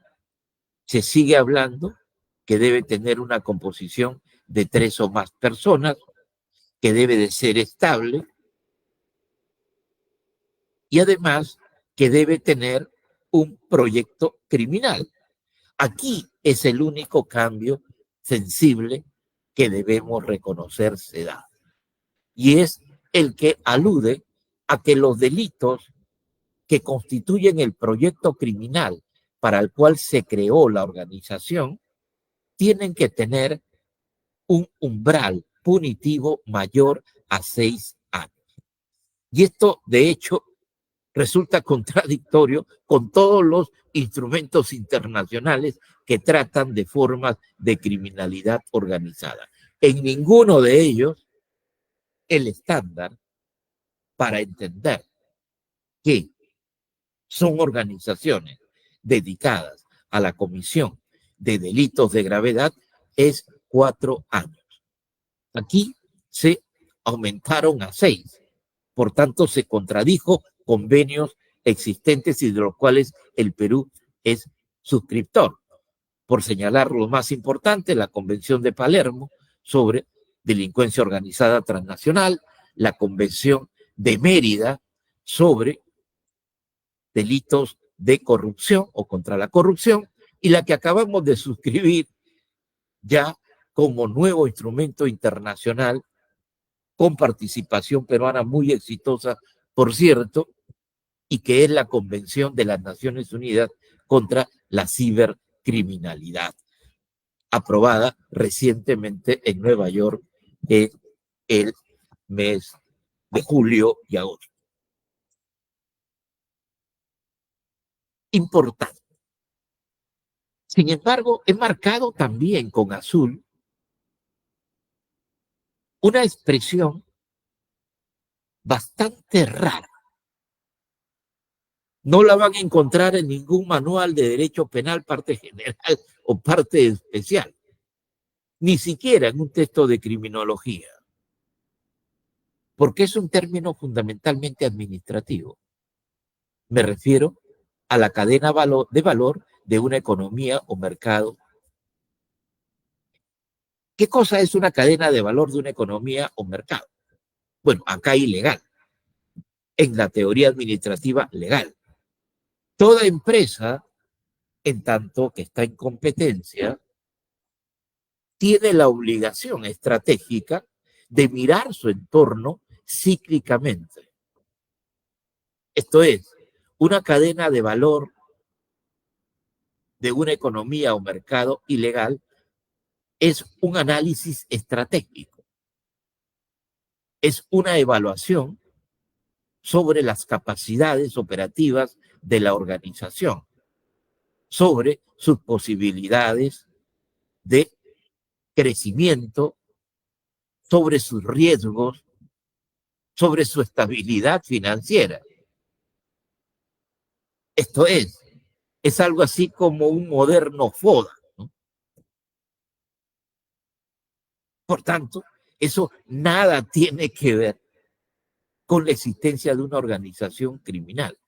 Speaker 3: se sigue hablando que debe tener una composición de 3 o más personas, que debe de ser estable y además que debe tener un proyecto criminal. Aquí es el único cambio sensible que debemos reconocer se da. Y es el que alude a que los delitos que constituyen el proyecto criminal para el cual se creó la organización tienen que tener un umbral punitivo mayor a 6 años. Y esto, de hecho, resulta contradictorio con todos los instrumentos internacionales que tratan de formas de criminalidad organizada. En ninguno de ellos el estándar para entender que son organizaciones dedicadas a la comisión de delitos de gravedad es 4 años. Aquí se aumentaron a 6. Por tanto, se contradijo convenios existentes y de los cuales el Perú es suscriptor. Por señalar lo más importante, la Convención de Palermo sobre delincuencia organizada transnacional, la Convención de Mérida sobre delitos de corrupción o contra la corrupción, y la que acabamos de suscribir ya como nuevo instrumento internacional con participación peruana muy exitosa, por cierto, y que es la Convención de las Naciones Unidas contra la Cibercriminalidad, aprobada recientemente en Nueva York en el mes de julio y agosto. Importante. Sin embargo, he marcado también con azul una expresión bastante rara. No la van a encontrar en ningún manual de derecho penal, parte general o parte especial, ni siquiera en un texto de criminología, porque es un término fundamentalmente administrativo. Me refiero a la cadena de valor de una economía o mercado. ¿Qué cosa es una cadena de valor de una economía o mercado? Bueno, acá ilegal, en la teoría administrativa legal. Toda empresa, en tanto que está en competencia, tiene la obligación estratégica de mirar su entorno cíclicamente. Esto es, una cadena de valor de una economía o mercado ilegal es un análisis estratégico, es una evaluación sobre las capacidades operativas de la organización, sobre sus posibilidades de crecimiento, sobre sus riesgos, sobre su estabilidad financiera. Esto es algo así como un moderno FODA, ¿no? Por tanto, eso nada tiene que ver con la existencia de una organización criminal.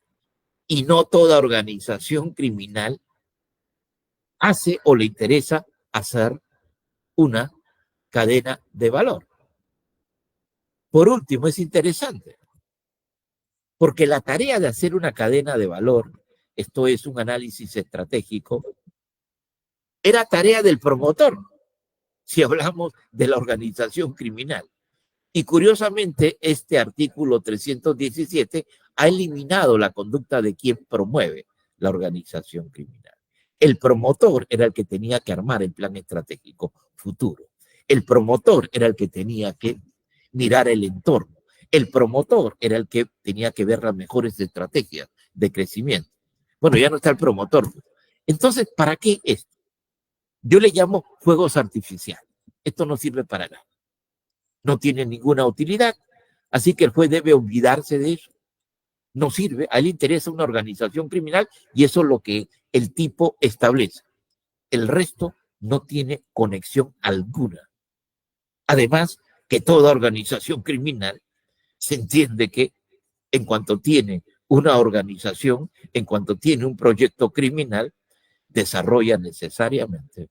Speaker 3: Y no toda organización criminal hace o le interesa hacer una cadena de valor. Por último, es interesante, porque la tarea de hacer una cadena de valor, esto es un análisis estratégico, era tarea del promotor, si hablamos de la organización criminal. Y curiosamente, este artículo 317 ha eliminado la conducta de quien promueve la organización criminal. El promotor era el que tenía que armar el plan estratégico futuro. El promotor era el que tenía que mirar el entorno. El promotor era el que tenía que ver las mejores estrategias de crecimiento. Bueno, ya no está el promotor. Entonces, ¿para qué esto? Yo le llamo fuegos artificiales. Esto no sirve para nada. No tiene ninguna utilidad, así que el juez debe olvidarse de eso. No sirve, a él le interesa una organización criminal y eso es lo que el tipo establece. El resto no tiene conexión alguna. Además, que toda organización criminal se entiende que en cuanto tiene una organización, en cuanto tiene un proyecto criminal, desarrolla necesariamente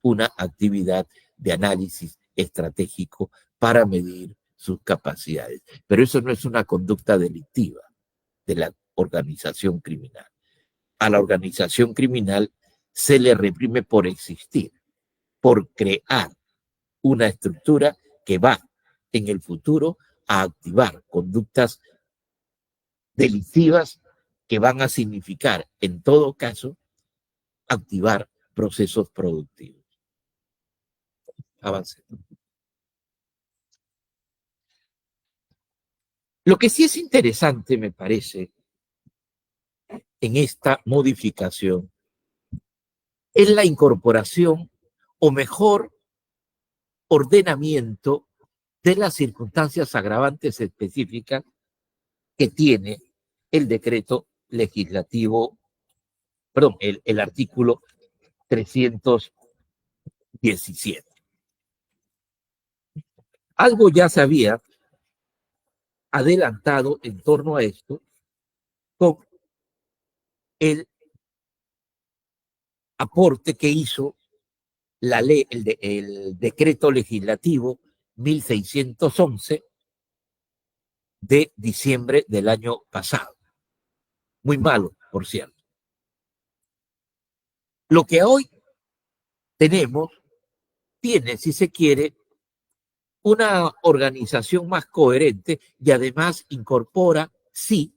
Speaker 3: una actividad de análisis estratégico para medir sus capacidades. Pero eso no es una conducta delictiva de la organización criminal. A la organización criminal se le reprime por existir, por crear una estructura que va en el futuro a activar conductas delictivas que van a significar, en todo caso, activar procesos productivos. Avance. Lo que sí es interesante, me parece, en esta modificación es la incorporación o mejor ordenamiento de las circunstancias agravantes específicas que tiene el decreto legislativo, perdón, el artículo 317. Algo ya se había adelantado en torno a esto con el aporte que hizo la ley, el decreto legislativo 1611 de diciembre del año pasado. Muy malo, por cierto. Lo que hoy tenemos tiene, si se quiere, una organización más coherente y además incorpora, sí,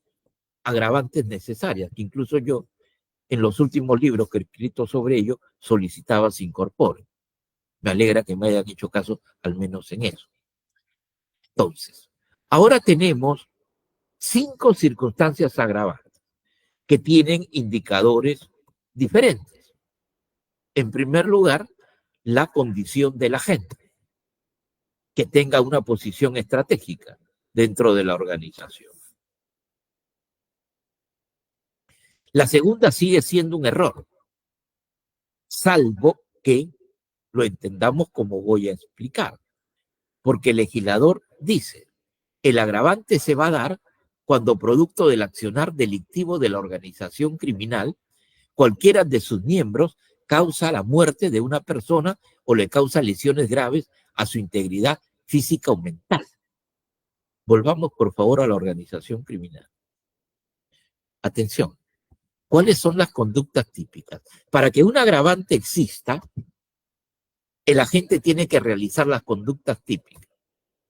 Speaker 3: agravantes necesarias, que incluso yo, en los últimos libros que he escrito sobre ello, solicitaba se incorporen. Me alegra que me hayan hecho caso, al menos en eso. Entonces, ahora tenemos 5 circunstancias agravantes que tienen indicadores diferentes. En primer lugar, la condición de la gente, que tenga una posición estratégica dentro de la organización. La segunda sigue siendo un error, salvo que lo entendamos como voy a explicar, porque el legislador dice, el agravante se va a dar cuando producto del accionar delictivo de la organización criminal, cualquiera de sus miembros causa la muerte de una persona o le causa lesiones graves a su integridad física o mental. Volvamos, por favor, a la organización criminal. Atención, ¿cuáles son las conductas típicas? Para que un agravante exista, el agente tiene que realizar las conductas típicas.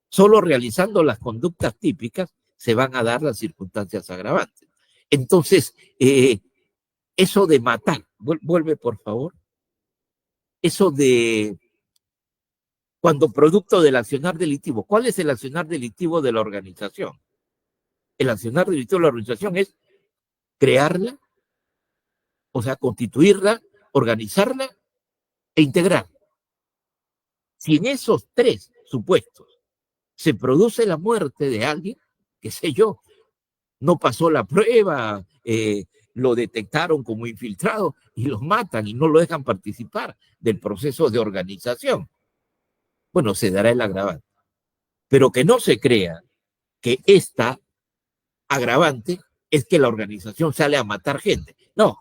Speaker 3: Solo realizando las conductas típicas se van a dar las circunstancias agravantes. Entonces, eso de matar, vuelve por favor, eso de cuando producto del accionar delictivo, ¿cuál es el accionar delictivo de la organización? El accionar delictivo de la organización es crearla, o sea, constituirla, organizarla e integrarla. Si en esos 3 supuestos se produce la muerte de alguien, qué sé yo, no pasó la prueba, lo detectaron como infiltrado y los matan y no lo dejan participar del proceso de organización. Bueno, se dará el agravante. Pero que no se crea que esta agravante es que la organización sale a matar gente. No,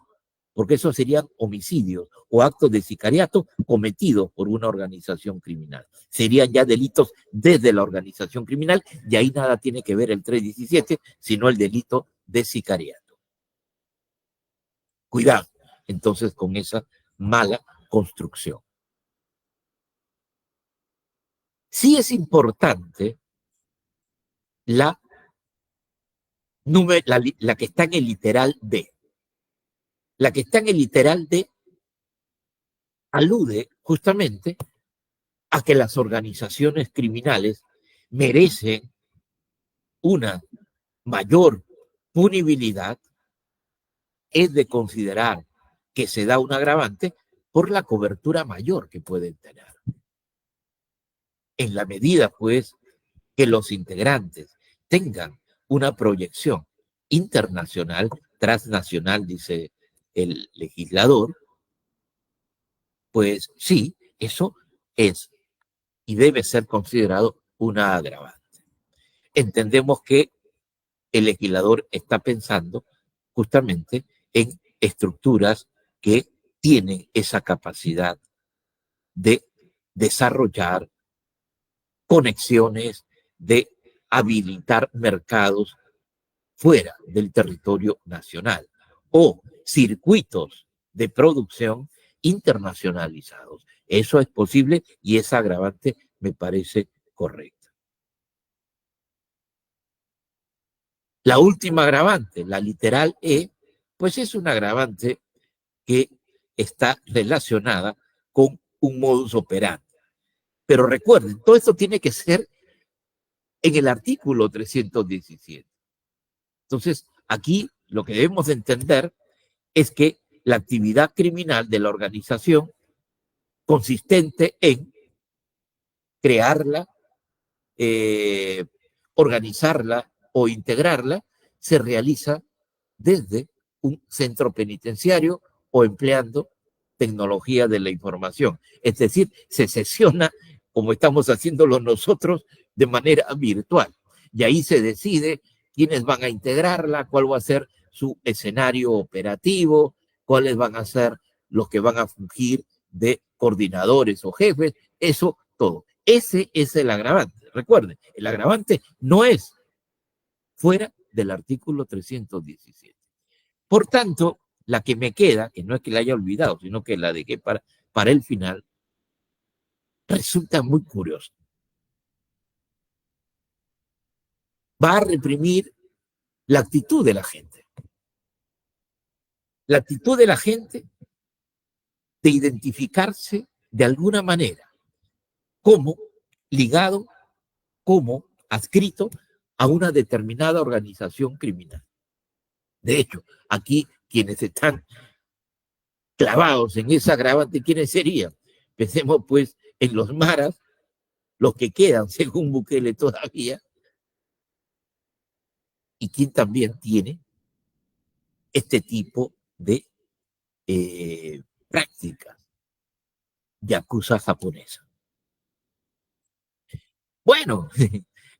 Speaker 3: porque eso serían homicidios o actos de sicariato cometidos por una organización criminal. Serían ya delitos desde la organización criminal y ahí nada tiene que ver el 317, sino el delito de sicariato. Cuidado, entonces, con esa mala construcción. Sí es importante la que está en el literal D. La que está en el literal D alude justamente a que las organizaciones criminales merecen una mayor punibilidad, es de considerar que se da un agravante por la cobertura mayor que pueden tener. En la medida, pues, que los integrantes tengan una proyección internacional, transnacional, dice el legislador, pues sí, eso es y debe ser considerado una agravante. Entendemos que el legislador está pensando justamente en estructuras que tienen esa capacidad de desarrollar conexiones, de habilitar mercados fuera del territorio nacional o circuitos de producción internacionalizados. Eso es posible y esa agravante me parece correcta. La última agravante, la literal E, pues es una agravante que está relacionada con un modus operandi. Pero recuerden, todo esto tiene que ser en el artículo 317. Entonces, aquí lo que debemos de entender es que la actividad criminal de la organización consistente en crearla, organizarla o integrarla, se realiza desde un centro penitenciario o empleando tecnología de la información. Es decir, se sesiona, como estamos haciéndolo nosotros, de manera virtual. Y ahí se decide quiénes van a integrarla, cuál va a ser su escenario operativo, cuáles van a ser los que van a fungir de coordinadores o jefes, eso todo. Ese es el agravante. Recuerden, el agravante no es fuera del artículo 317. Por tanto, la que me queda, que no es que la haya olvidado, sino que la dejé para el final, resulta muy curiosa. Va a reprimir la actitud de la gente. La actitud de la gente de identificarse de alguna manera como ligado, como adscrito a una determinada organización criminal. De hecho, aquí quienes están clavados en esa agravante, ¿quiénes serían? Pensemos pues en los maras, los que quedan según Bukele todavía, y quien también tiene este tipo de prácticas yakuza japonesa. Bueno,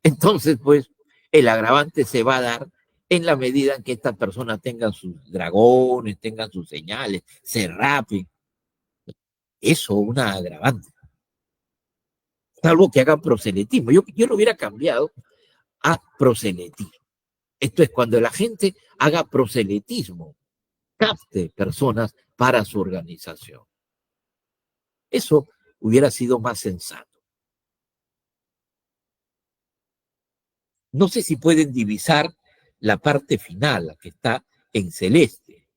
Speaker 3: entonces pues el agravante se va a dar en la medida en que estas personas tengan sus dragones, tengan sus señales, se rapen. Eso es una agravante. Salvo que hagan proselitismo. Yo lo hubiera cambiado a proselitismo. Esto es cuando la gente haga proselitismo, capte personas para su organización. Eso hubiera sido más sensato. No sé si pueden divisar la parte final, la que está en celeste.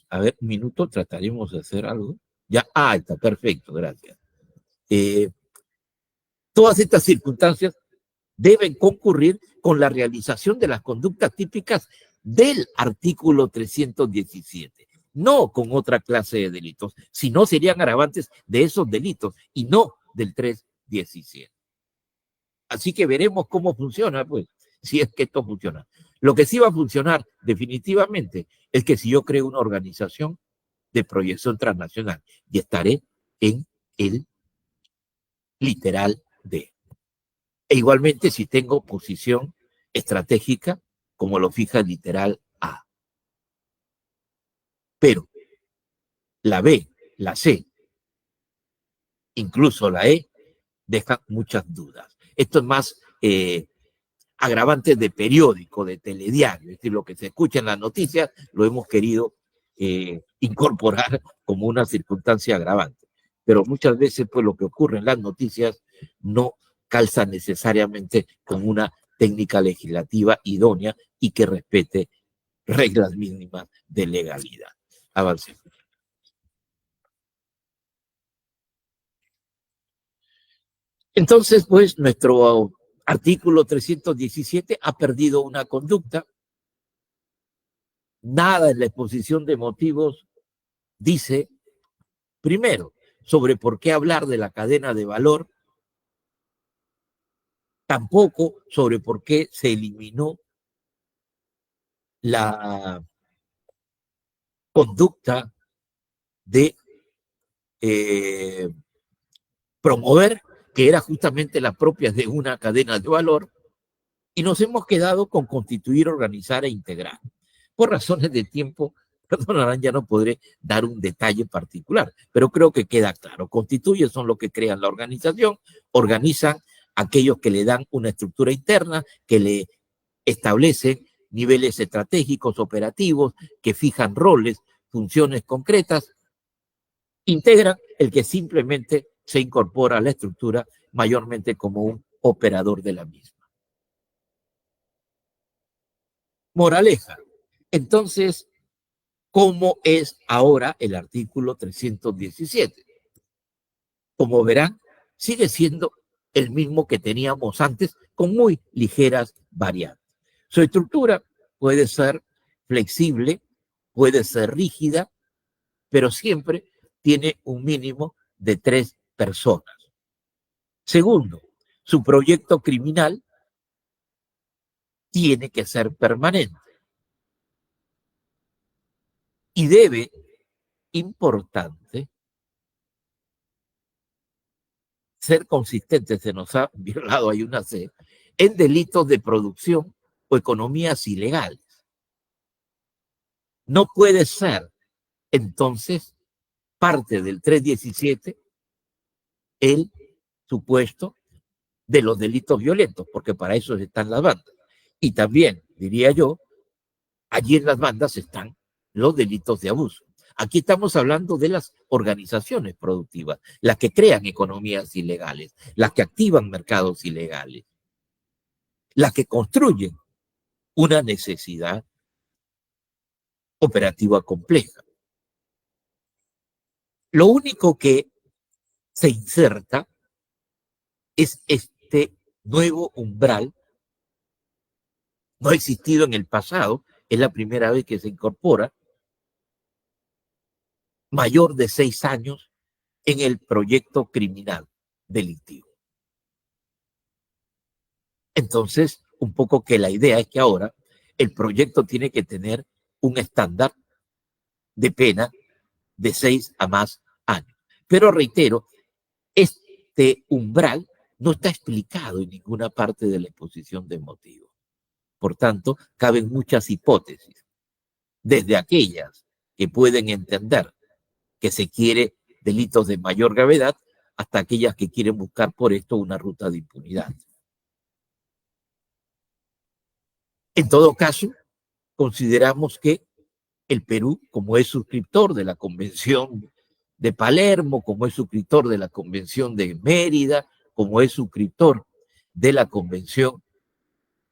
Speaker 3: A ver, un minuto, trataremos de hacer algo. Ya, está perfecto, gracias. Todas estas circunstancias deben concurrir con la realización de las conductas típicas del artículo 317, no con otra clase de delitos, sino serían agravantes de esos delitos y no del 317. Así que veremos cómo funciona, pues, si es que esto funciona. Lo que sí va a funcionar definitivamente es que si yo creo una organización de proyección transnacional y estaré en el literal D. E igualmente si tengo posición estratégica, como lo fija el literal A. Pero la B, la C, incluso la E, dejan muchas dudas. Esto es más agravante de periódico, de telediario, es decir, lo que se escucha en las noticias lo hemos querido incorporar como una circunstancia agravante. Pero muchas veces pues lo que ocurre en las noticias no calza necesariamente con una técnica legislativa idónea y que respete reglas mínimas de legalidad. Avancemos. Entonces, pues, nuestro artículo 317 ha perdido una conducta. Nada en la exposición de motivos dice, primero, sobre por qué hablar de la cadena de valor, tampoco sobre por qué se eliminó la conducta de promover, que era justamente la propia de una cadena de valor, y nos hemos quedado con constituir, organizar e integrar. Por razones de tiempo, perdonarán, ya no podré dar un detalle particular, pero creo que queda claro. Constituyen son los que crean la organización, organizan aquellos que le dan una estructura interna, que le establecen niveles estratégicos, operativos, que fijan roles, funciones concretas, integran el que simplemente se incorpora a la estructura mayormente como un operador de la misma. Moraleja. Entonces, ¿cómo es ahora el artículo 317? Como verán, sigue siendo el mismo que teníamos antes, con muy ligeras variantes. Su estructura puede ser flexible, puede ser rígida, pero siempre tiene un mínimo de 3 personas. Segundo, su proyecto criminal tiene que ser permanente y debe, importante, ser consistente, se nos ha violado ahí una C, en delitos de producción o economías ilegales. No puede ser, entonces, parte del 317 el supuesto de los delitos violentos, porque para eso están las bandas. Y también, diría yo, allí en las bandas están los delitos de abuso. Aquí estamos hablando de las organizaciones productivas, las que crean economías ilegales, las que activan mercados ilegales, las que construyen una necesidad operativa compleja. Lo único que se inserta es este nuevo umbral. No ha existido en el pasado, es la primera vez que se incorpora, mayor de 6 años en el proyecto criminal delictivo. Entonces, un poco que la idea es que ahora el proyecto tiene que tener un estándar de pena de 6 a más años. Pero reitero, este umbral no está explicado en ninguna parte de la exposición de motivos. Por tanto, caben muchas hipótesis, desde aquellas que pueden entender que se quiere delitos de mayor gravedad, hasta aquellas que quieren buscar por esto una ruta de impunidad. En todo caso, consideramos que el Perú, como es suscriptor de la Convención de Palermo, como es suscriptor de la Convención de Mérida, como es suscriptor de la Convención,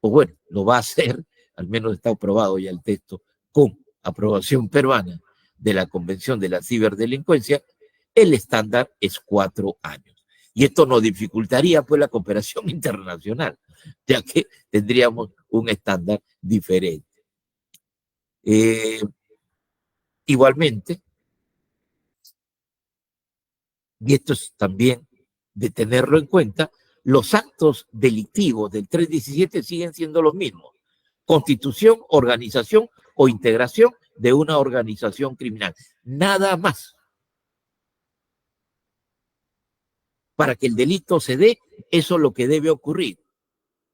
Speaker 3: o bueno, lo va a hacer, al menos está aprobado ya el texto, con aprobación peruana de la Convención de la Ciberdelincuencia, el estándar es 4 años. Y esto nos dificultaría pues la cooperación internacional, ya que tendríamos un estándar diferente. Igualmente, y esto es también de tenerlo en cuenta, los actos delictivos del 317 siguen siendo los mismos: constitución, organización o integración de una organización criminal. Nada más. Para que el delito se dé, eso es lo que debe ocurrir.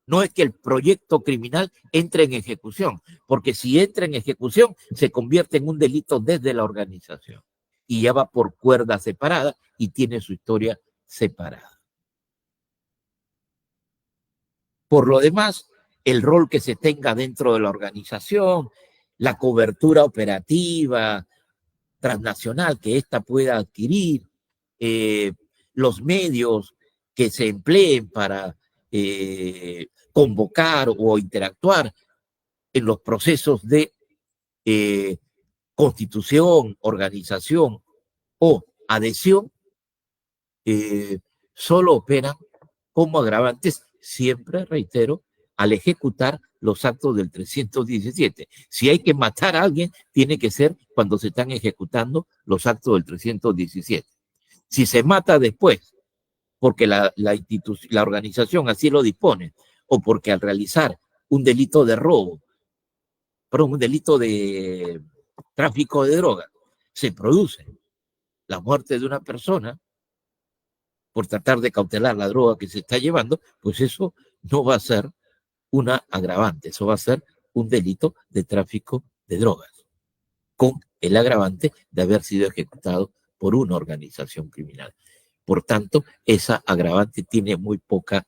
Speaker 3: No es que el proyecto criminal entre en ejecución, porque si entra en ejecución, se convierte en un delito desde la organización. Y ya va por cuerda separada y tiene su historia separada. Por lo demás, el rol que se tenga dentro de la organización, la cobertura operativa transnacional que ésta pueda adquirir, los medios que se empleen para convocar o interactuar en los procesos de constitución, organización o adhesión, solo operan como agravantes, siempre, reitero, al ejecutar los actos del 317. Si hay que matar a alguien, tiene que ser cuando se están ejecutando los actos del 317. Si se mata después, porque la organización así lo dispone, o porque al realizar un delito de robo, un delito de tráfico de drogas, se produce la muerte de una persona por tratar de cautelar la droga que se está llevando, pues eso no va a ser una agravante, eso va a ser un delito de tráfico de drogas, con el agravante de haber sido ejecutado por una organización criminal. Por tanto, esa agravante tiene muy poca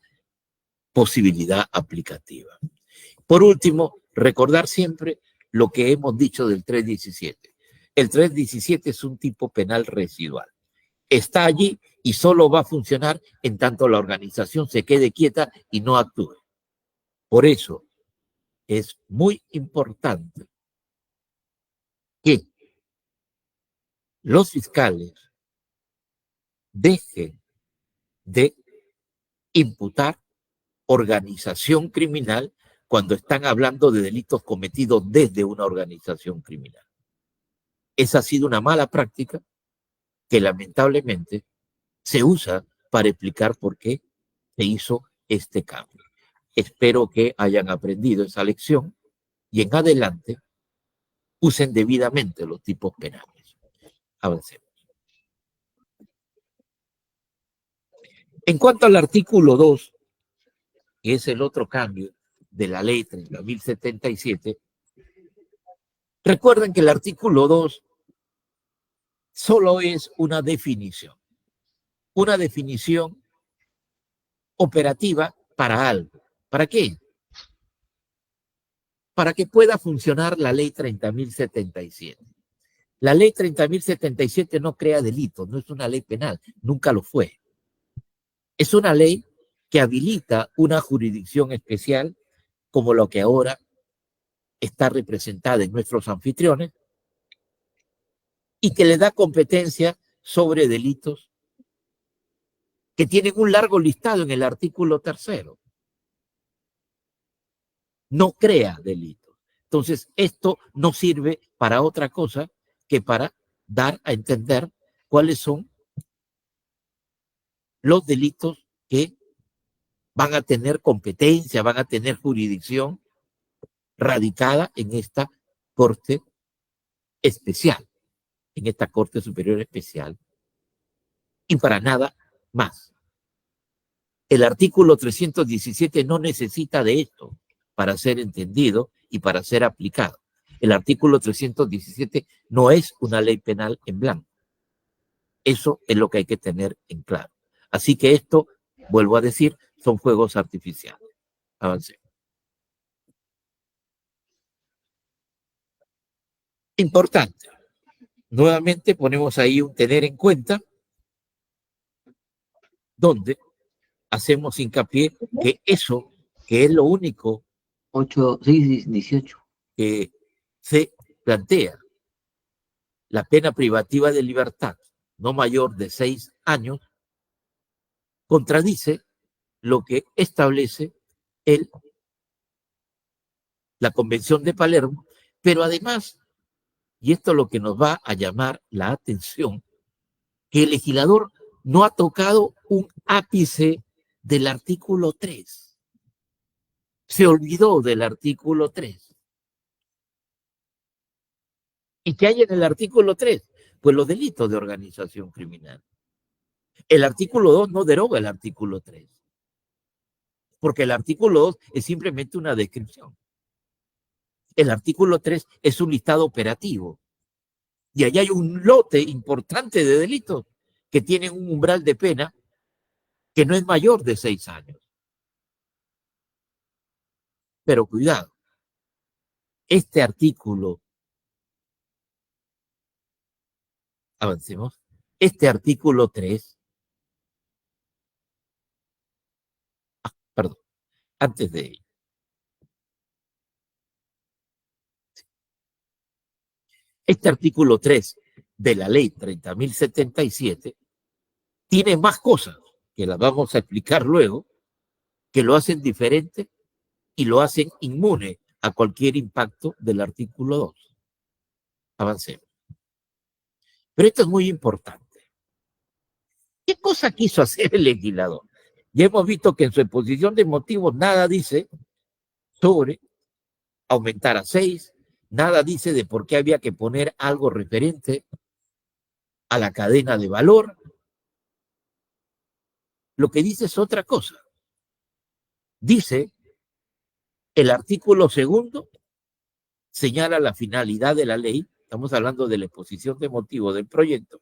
Speaker 3: posibilidad aplicativa. Por último, recordar siempre lo que hemos dicho del 317. El 317 es un tipo penal residual. Está allí y solo va a funcionar en tanto la organización se quede quieta y no actúe. Por eso es muy importante que los fiscales dejen de imputar organización criminal cuando están hablando de delitos cometidos desde una organización criminal. Esa ha sido una mala práctica que lamentablemente se usa para explicar por qué se hizo este cambio. Espero que hayan aprendido esa lección y en adelante usen debidamente los tipos penales. Avancemos. En cuanto al artículo 2, que es el otro cambio de la ley 30.077, recuerden que el artículo 2 solo es una definición operativa para algo. ¿Para qué? Para que pueda funcionar la ley 30.077. La ley 30.077 no crea delitos, no es una ley penal, nunca lo fue. Es una ley que habilita una jurisdicción especial como lo que ahora está representada en nuestros anfitriones y que le da competencia sobre delitos que tienen un largo listado en el artículo 3. No crea delitos. Entonces, esto no sirve para otra cosa que para dar a entender cuáles son los delitos que van a tener competencia, van a tener jurisdicción radicada en esta Corte Especial, en esta Corte Superior Especial, y para nada más. El artículo 317 no necesita de esto para ser entendido y para ser aplicado. El artículo 317 no es una ley penal en blanco. Eso es lo que hay que tener en claro. Así que esto, vuelvo a decir, son fuegos artificiales. Avancemos. Importante. Nuevamente ponemos ahí un tener en cuenta donde hacemos hincapié que eso, que es lo único
Speaker 1: 8, 6, 18.
Speaker 3: que se plantea, la pena privativa de libertad no mayor de 6 años, contradice lo que establece la Convención de Palermo, pero además, y esto es lo que nos va a llamar la atención, que el legislador no ha tocado un ápice del artículo 3. Se olvidó del artículo 3. ¿Y qué hay en el artículo 3? Pues los delitos de organización criminal. El artículo 2 no deroga el artículo 3, porque el artículo 2 es simplemente una descripción. El artículo 3 es un listado operativo. Y allá hay un lote importante de delitos que tienen un umbral de pena que no es mayor de 6 años. Pero cuidado, este artículo, avancemos, este artículo 3, perdón, antes de ello, este artículo 3 de la ley 30.077 tiene más cosas, que las vamos a explicar luego, que lo hacen diferente y lo hacen inmune a cualquier impacto del artículo 2. Avancemos. Pero esto es muy importante. ¿Qué cosa quiso hacer el legislador? Ya hemos visto que en su exposición de motivos nada dice sobre aumentar a 6, nada dice de por qué había que poner algo referente a la cadena de valor. Lo que dice es otra cosa. Dice, el artículo 2 señala la finalidad de la ley, estamos hablando de la exposición de motivos del proyecto,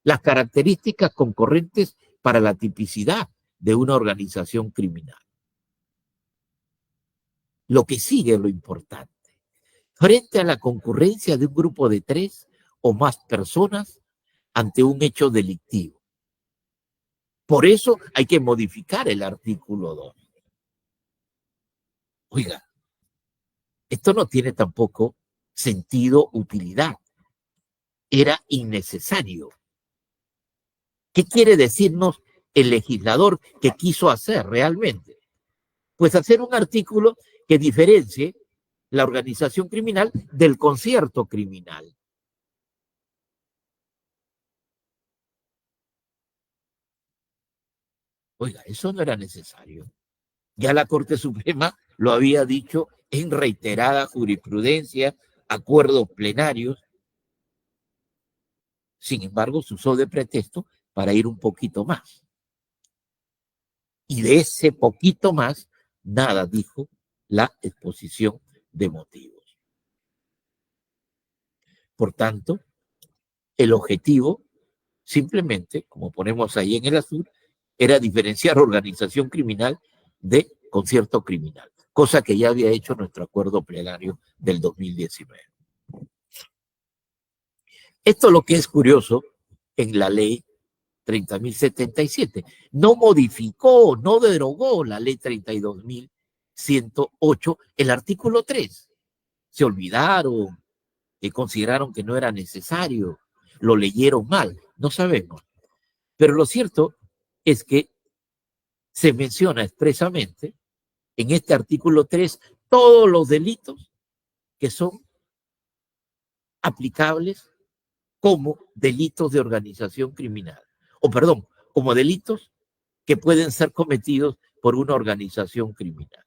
Speaker 3: las características concurrentes para la tipicidad de una organización criminal. Lo que sigue es lo importante. Frente a la concurrencia de un grupo de 3 o más personas ante un hecho delictivo. Por eso hay que modificar el artículo 2. Oiga, esto no tiene tampoco sentido, utilidad. Era innecesario. ¿Qué quiere decirnos el legislador que quiso hacer realmente? Pues hacer un artículo que diferencie la organización criminal del concierto criminal. Oiga, eso no era necesario. Ya la Corte Suprema lo había dicho en reiterada jurisprudencia, acuerdos plenarios. Sin embargo, se usó de pretexto para ir un poquito más. Y de ese poquito más, nada dijo la exposición de motivos. Por tanto, el objetivo, simplemente, como ponemos ahí en el azul, era diferenciar organización criminal de concierto criminal, cosa que ya había hecho nuestro acuerdo plenario del 2019. Esto es lo que es curioso en la ley 30.077. No modificó, no derogó la ley 32.108, el artículo 3. Se olvidaron, consideraron que no era necesario, lo leyeron mal, no sabemos. Pero lo cierto es que se menciona expresamente en este artículo 3 todos los delitos que son aplicables como delitos de organización criminal, o perdón, como delitos que pueden ser cometidos por una organización criminal,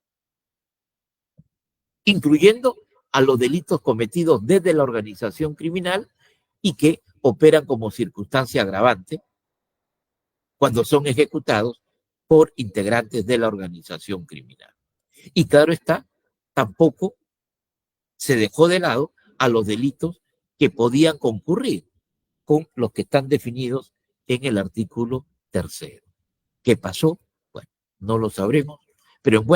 Speaker 3: incluyendo a los delitos cometidos desde la organización criminal y que operan como circunstancia agravante cuando son ejecutados por integrantes de la organización criminal. Y claro está, tampoco se dejó de lado a los delitos que podían concurrir con los que están definidos en el artículo 3. ¿Qué pasó? Bueno, no lo sabremos, pero en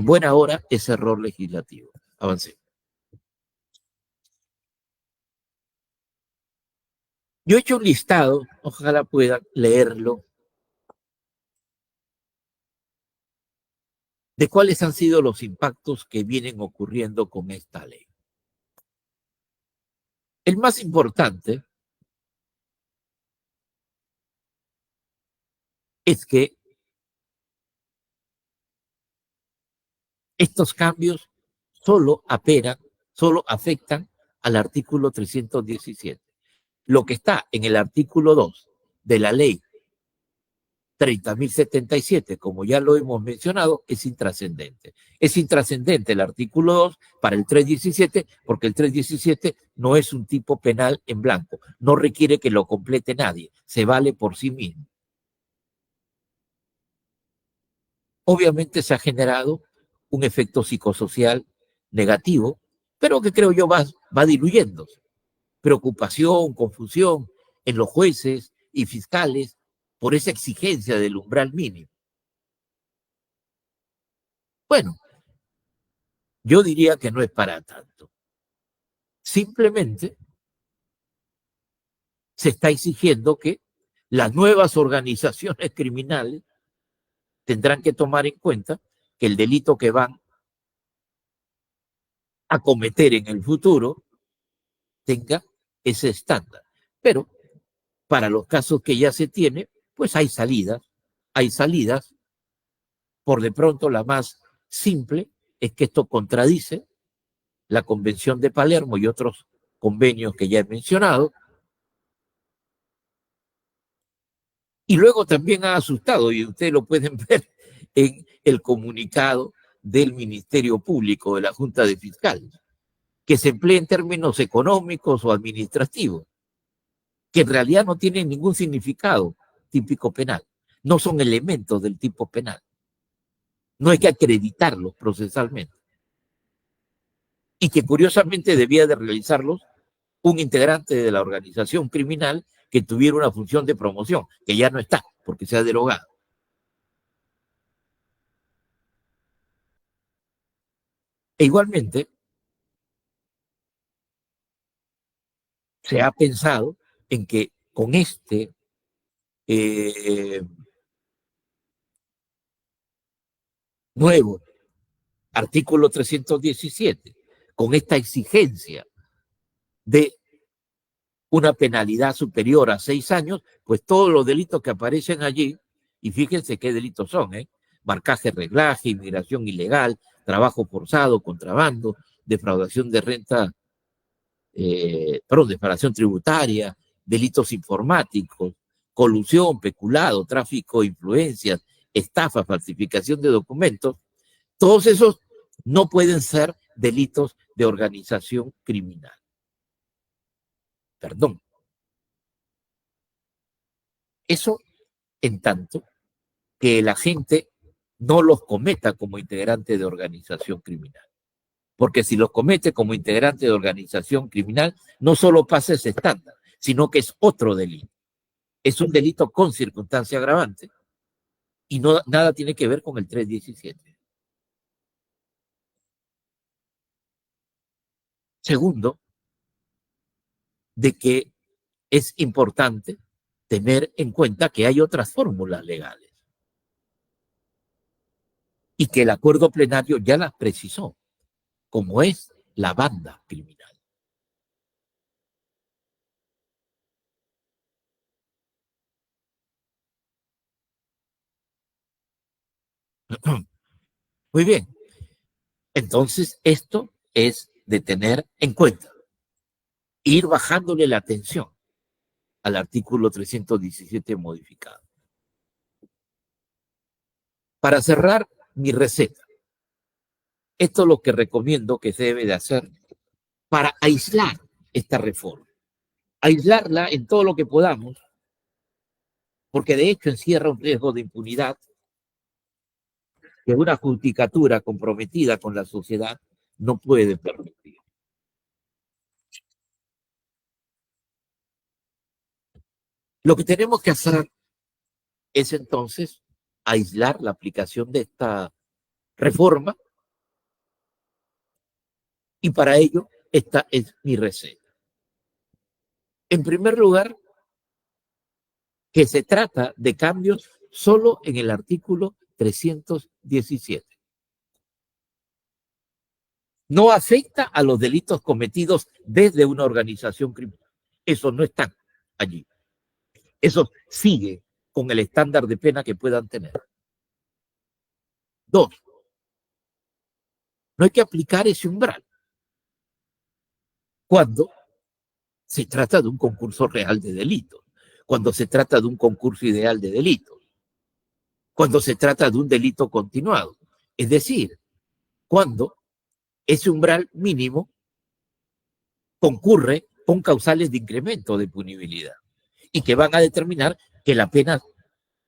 Speaker 3: buena hora es error legislativo. Avancé. Yo he hecho un listado, ojalá puedan leerlo, de cuáles han sido los impactos que vienen ocurriendo con esta ley. El más importante es que estos cambios solo afectan al artículo 317. Lo que está en el artículo 2 de la ley 30.077, como ya lo hemos mencionado, es intrascendente. Es intrascendente el artículo 2 para el 317 porque el 317 no es un tipo penal en blanco, no requiere que lo complete nadie, se vale por sí mismo. Obviamente se ha generado un efecto psicosocial negativo, pero que creo yo va diluyéndose. Preocupación, confusión en los jueces y fiscales por esa exigencia del umbral mínimo. Bueno, yo diría que no es para tanto. Simplemente se está exigiendo que las nuevas organizaciones criminales tendrán que tomar en cuenta que el delito que van a cometer en el futuro tenga ese estándar. Pero para los casos que ya se tiene, pues hay salidas. Por de pronto la más simple es que esto contradice la Convención de Palermo y otros convenios que ya he mencionado. Y luego también ha asustado, y ustedes lo pueden ver en el comunicado del Ministerio Público de la Junta de Fiscales, que se emplea en términos económicos o administrativos, que en realidad no tienen ningún significado típico penal, no son elementos del tipo penal. No hay que acreditarlos procesalmente. Y que curiosamente debía de realizarlos un integrante de la organización criminal que tuviera una función de promoción, que ya no está, porque se ha derogado. E igualmente, se ha pensado en que con este nuevo artículo 317, con esta exigencia de una penalidad superior a 6 años, pues todos los delitos que aparecen allí, y fíjense qué delitos son, marcaje, reglaje, inmigración ilegal, trabajo forzado, contrabando, defraudación de renta, defraudación tributaria, delitos informáticos, colusión, peculado, tráfico de influencias, estafa, falsificación de documentos, todos esos no pueden ser delitos de organización criminal. Perdón. Eso en tanto que el agente no los cometa como integrante de organización criminal. Porque si los comete como integrante de organización criminal, no solo pasa ese estándar, sino que es otro delito. Es un delito con circunstancia agravante y no, nada tiene que ver con el 317. Segundo, de que es importante tener en cuenta que hay otras fórmulas legales y que el acuerdo plenario ya las precisó, como es la banda criminal. Muy bien. Entonces, esto es de tener en cuenta. Ir bajándole la atención al artículo 317 modificado. Para cerrar mi receta, esto es lo que recomiendo que se debe de hacer para aislar esta reforma. Aislarla en todo lo que podamos, porque de hecho encierra un riesgo de impunidad que una judicatura comprometida con la sociedad no puede permitir. Lo que tenemos que hacer es entonces aislar la aplicación de esta reforma y para ello esta es mi receta. En primer lugar, que se trata de cambios solo en el artículo 317. No afecta a los delitos cometidos desde una organización criminal. Eso no está allí. Eso sigue con el estándar de pena que puedan tener. 2. No hay que aplicar ese umbral cuando se trata de un concurso real de delitos, cuando se trata de un concurso ideal de delitos, cuando se trata de un delito continuado. Es decir, cuando ese umbral mínimo concurre con causales de incremento de punibilidad y que van a determinar que la pena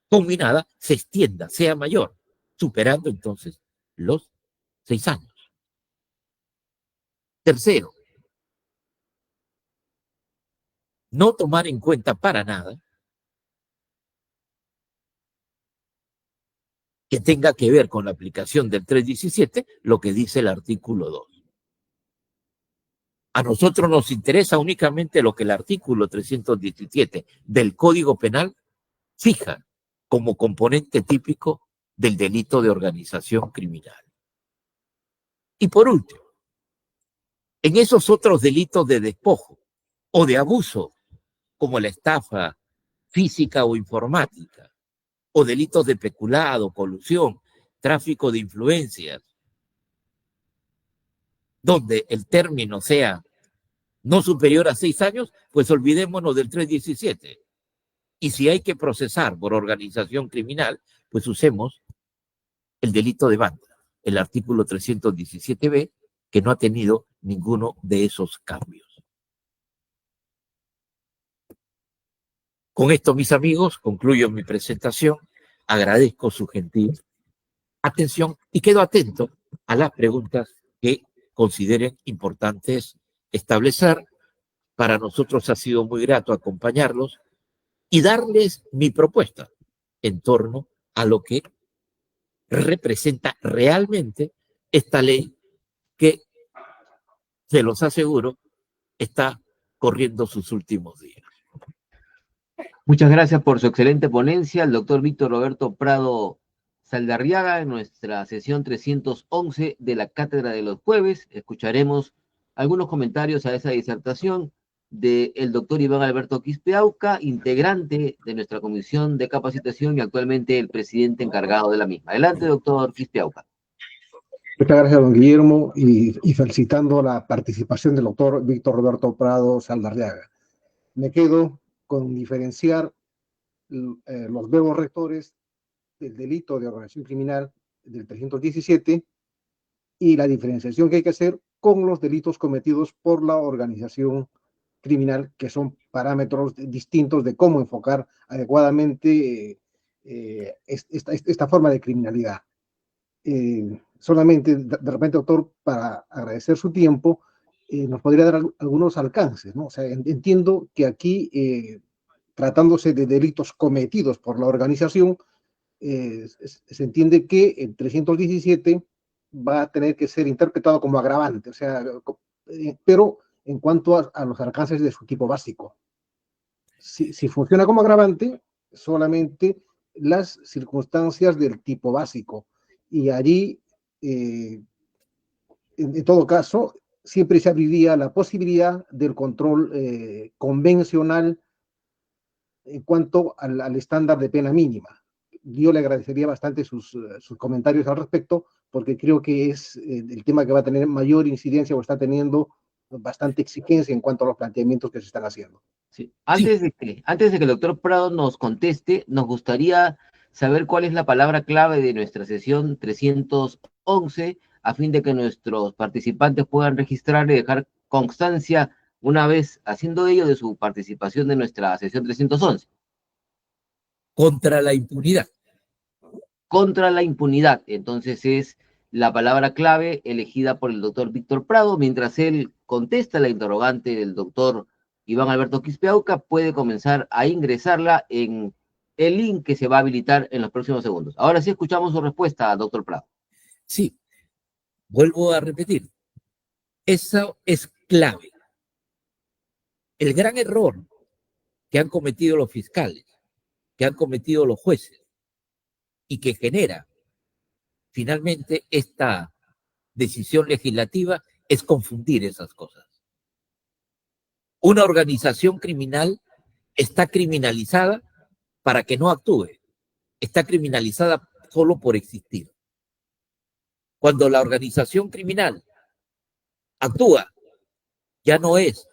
Speaker 3: combinada se extienda, sea mayor, superando entonces los 6 años. Tercero, no tomar en cuenta para nada que tenga que ver con la aplicación del 317 lo que dice el artículo 2. A nosotros nos interesa únicamente lo que el artículo 317 del Código Penal fija como componente típico del delito de organización criminal. Y por último, en esos otros delitos de despojo o de abuso, como la estafa física o informática, o delitos de peculado, colusión, tráfico de influencias, donde el término sea no superior a 6 años, pues olvidémonos del 317. Y si hay que procesar por organización criminal, pues usemos el delito de banda, el artículo 317b, que no ha tenido ninguno de esos cambios. Con esto, mis amigos, concluyo mi presentación. Agradezco su gentil atención y quedo atento a las preguntas que consideren importantes establecer. Para nosotros ha sido muy grato acompañarlos y darles mi propuesta en torno a lo que representa realmente esta ley que, se los aseguro, está corriendo sus últimos días.
Speaker 1: Muchas gracias por su excelente ponencia, el doctor Víctor Roberto Prado Saldarriaga, en nuestra sesión 311 de la Cátedra de los Jueves. Escucharemos algunos comentarios a esa disertación del doctor Iván Alberto Quispe-Auca, integrante de nuestra comisión de capacitación y actualmente el presidente encargado de la misma. Adelante, doctor Quispe-Auca.
Speaker 2: Muchas gracias, don Guillermo, y felicitando la participación del doctor Víctor Roberto Prado Saldarriaga. Me quedo con diferenciar los verbos rectores del delito de organización criminal del 317 y la diferenciación que hay que hacer con los delitos cometidos por la organización criminal, que son parámetros distintos de cómo enfocar adecuadamente esta forma de criminalidad. Solamente, de repente, doctor, para agradecer su tiempo, nos podría dar algunos alcances, ¿no? O sea, entiendo que aquí, tratándose de delitos cometidos por la organización, se entiende que el 317 va a tener que ser interpretado como agravante, o sea, pero en cuanto a los alcances de su tipo básico. Si funciona como agravante, solamente las circunstancias del tipo básico. Y allí, en todo caso, siempre se abriría la posibilidad del control convencional en cuanto al estándar de pena mínima. Yo le agradecería bastante sus comentarios al respecto, porque creo que es el tema que va a tener mayor incidencia o está teniendo bastante exigencia en cuanto a los planteamientos que se están haciendo.
Speaker 1: Sí. Antes de que el doctor Prado nos conteste, nos gustaría saber cuál es la palabra clave de nuestra sesión 311, a fin de que nuestros participantes puedan registrar y dejar constancia, una vez haciendo ello, de su participación de nuestra sesión 311.
Speaker 3: Contra la impunidad.
Speaker 1: Contra la impunidad. Entonces es la palabra clave elegida por el doctor Víctor Prado. Mientras él contesta la interrogante del doctor Iván Alberto Quispeauca, puede comenzar a ingresarla en el link que se va a habilitar en los próximos segundos. Ahora sí escuchamos su respuesta, doctor Prado.
Speaker 3: Sí, vuelvo a repetir, eso es clave. El gran error que han cometido los fiscales, que han cometido los jueces, y que genera finalmente esta decisión legislativa es confundir esas cosas. Una organización criminal está criminalizada para que no actúe, está criminalizada solo por existir. Cuando la organización criminal actúa, ya no es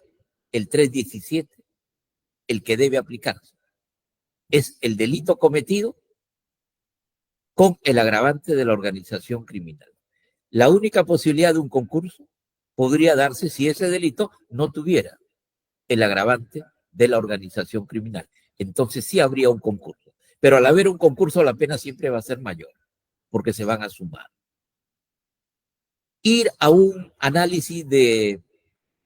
Speaker 3: el 317 el que debe aplicarse, es el delito cometido con el agravante de la organización criminal. La única posibilidad de un concurso podría darse si ese delito no tuviera el agravante de la organización criminal. Entonces sí habría un concurso. Pero al haber un concurso, la pena siempre va a ser mayor, porque se van a sumar. Ir a un análisis de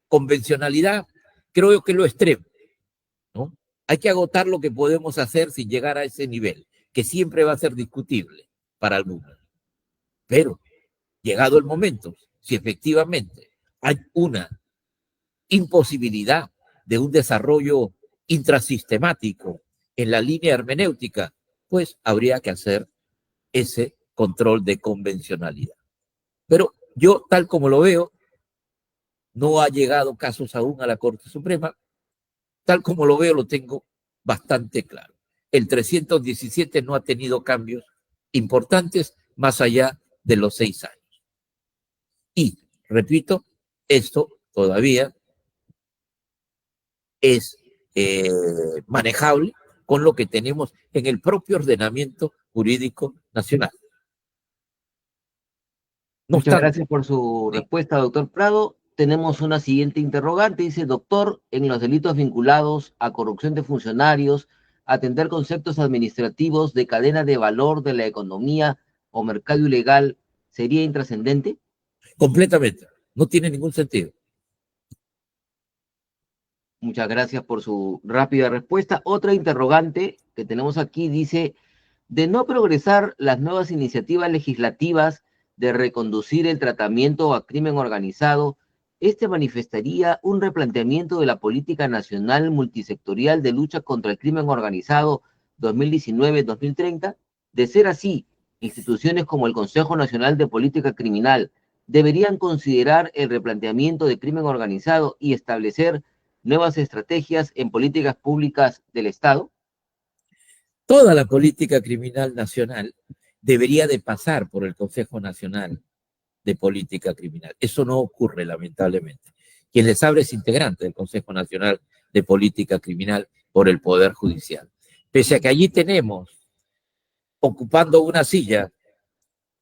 Speaker 3: convencionalidad, creo que es lo extremo, ¿no? Hay que agotar lo que podemos hacer sin llegar a ese nivel, que siempre va a ser discutible para algunos. Pero, llegado el momento, si efectivamente hay una imposibilidad de un desarrollo intrasistemático en la línea hermenéutica, pues habría que hacer ese control de convencionalidad. Pero yo, tal como lo veo, no ha llegado casos aún a la Corte Suprema. Tal como lo veo, lo tengo bastante claro. El 317 no ha tenido cambios importantes más allá de los 6 años. Y, repito, esto todavía es manejable con lo que tenemos en el propio ordenamiento jurídico nacional.
Speaker 1: Muchas gracias por su respuesta, doctor Prado. Tenemos una siguiente interrogante. Dice, doctor, en los delitos vinculados a corrupción de funcionarios, atender conceptos administrativos de cadena de valor de la economía o mercado ilegal, ¿sería intrascendente?
Speaker 3: Completamente. No tiene ningún sentido.
Speaker 1: Muchas gracias por su rápida respuesta. Otra interrogante que tenemos aquí dice, de no progresar las nuevas iniciativas legislativas de reconducir el tratamiento a crimen organizado, este manifestaría un replanteamiento de la política nacional multisectorial de lucha contra el crimen organizado 2019-2030. De ser así, instituciones como el Consejo Nacional de Política Criminal deberían considerar el replanteamiento de crimen organizado y establecer nuevas estrategias en políticas públicas del Estado.
Speaker 3: Toda la política criminal nacional debería de pasar por el Consejo Nacional de Política Criminal. Eso no ocurre, lamentablemente. Quien les habla es integrante del Consejo Nacional de Política Criminal por el Poder Judicial. pese a que allí tenemos ocupando una silla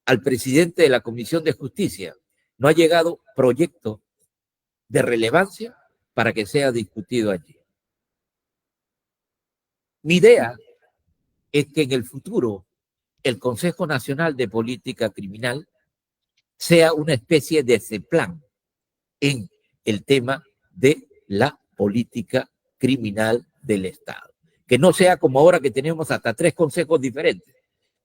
Speaker 3: al presidente de la Comisión de Justicia, no ha llegado proyecto de relevancia para que sea discutido allí. Mi idea es que en el futuro el Consejo Nacional de Política Criminal sea una especie de CEPLAN en el tema de la política criminal del Estado. Que no sea como ahora que tenemos hasta 3 consejos diferentes.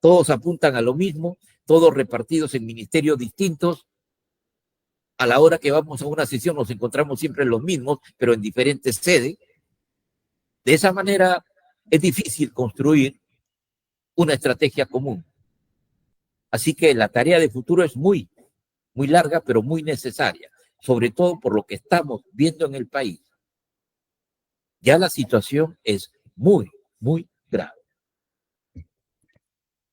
Speaker 3: Todos apuntan a lo mismo, todos repartidos en ministerios distintos. A la hora que vamos a una sesión nos encontramos siempre los mismos, pero en diferentes sedes. De esa manera es difícil construir una estrategia común. Así que la tarea de futuro es muy larga, pero muy necesaria, sobre todo por lo que estamos viendo en el país. Ya la situación es muy grave.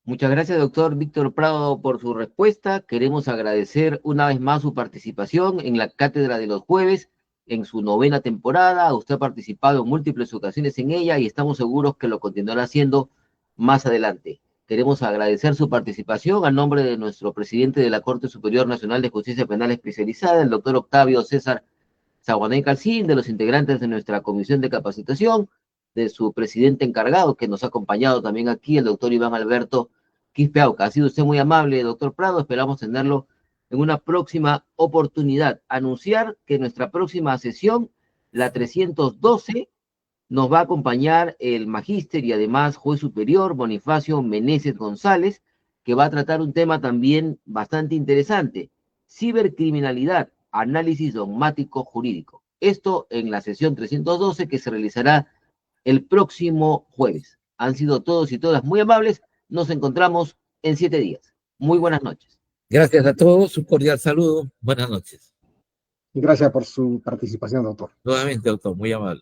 Speaker 1: Muchas gracias, doctor Víctor Prado, por su respuesta. Queremos agradecer una vez más su participación en la Cátedra de los Jueves, en su 9ª temporada. Usted ha participado en múltiples ocasiones en ella y estamos seguros que lo continuará haciendo más adelante. Queremos agradecer su participación a nombre de nuestro presidente de la Corte Superior Nacional de Justicia Penal Especializada, el doctor Octavio César Saguanay Calcín, de los integrantes de nuestra comisión de capacitación, de su presidente encargado, que nos ha acompañado también aquí, el doctor Iván Alberto Quispe-Auca. Ha sido usted muy amable, doctor Prado, esperamos tenerlo en una próxima oportunidad. Anunciar que nuestra próxima sesión, la 312, nos va a acompañar el magíster y además juez superior Bonifacio Meneses González, que va a tratar un tema también bastante interesante: cibercriminalidad, análisis dogmático jurídico. Esto en la sesión 312 que se realizará el próximo jueves. Han sido todos y todas muy amables. Nos encontramos en 7 días. Muy buenas noches.
Speaker 3: Gracias a todos, un cordial saludo. Buenas noches.
Speaker 2: Gracias por su participación, doctor.
Speaker 3: Nuevamente, doctor, muy amable.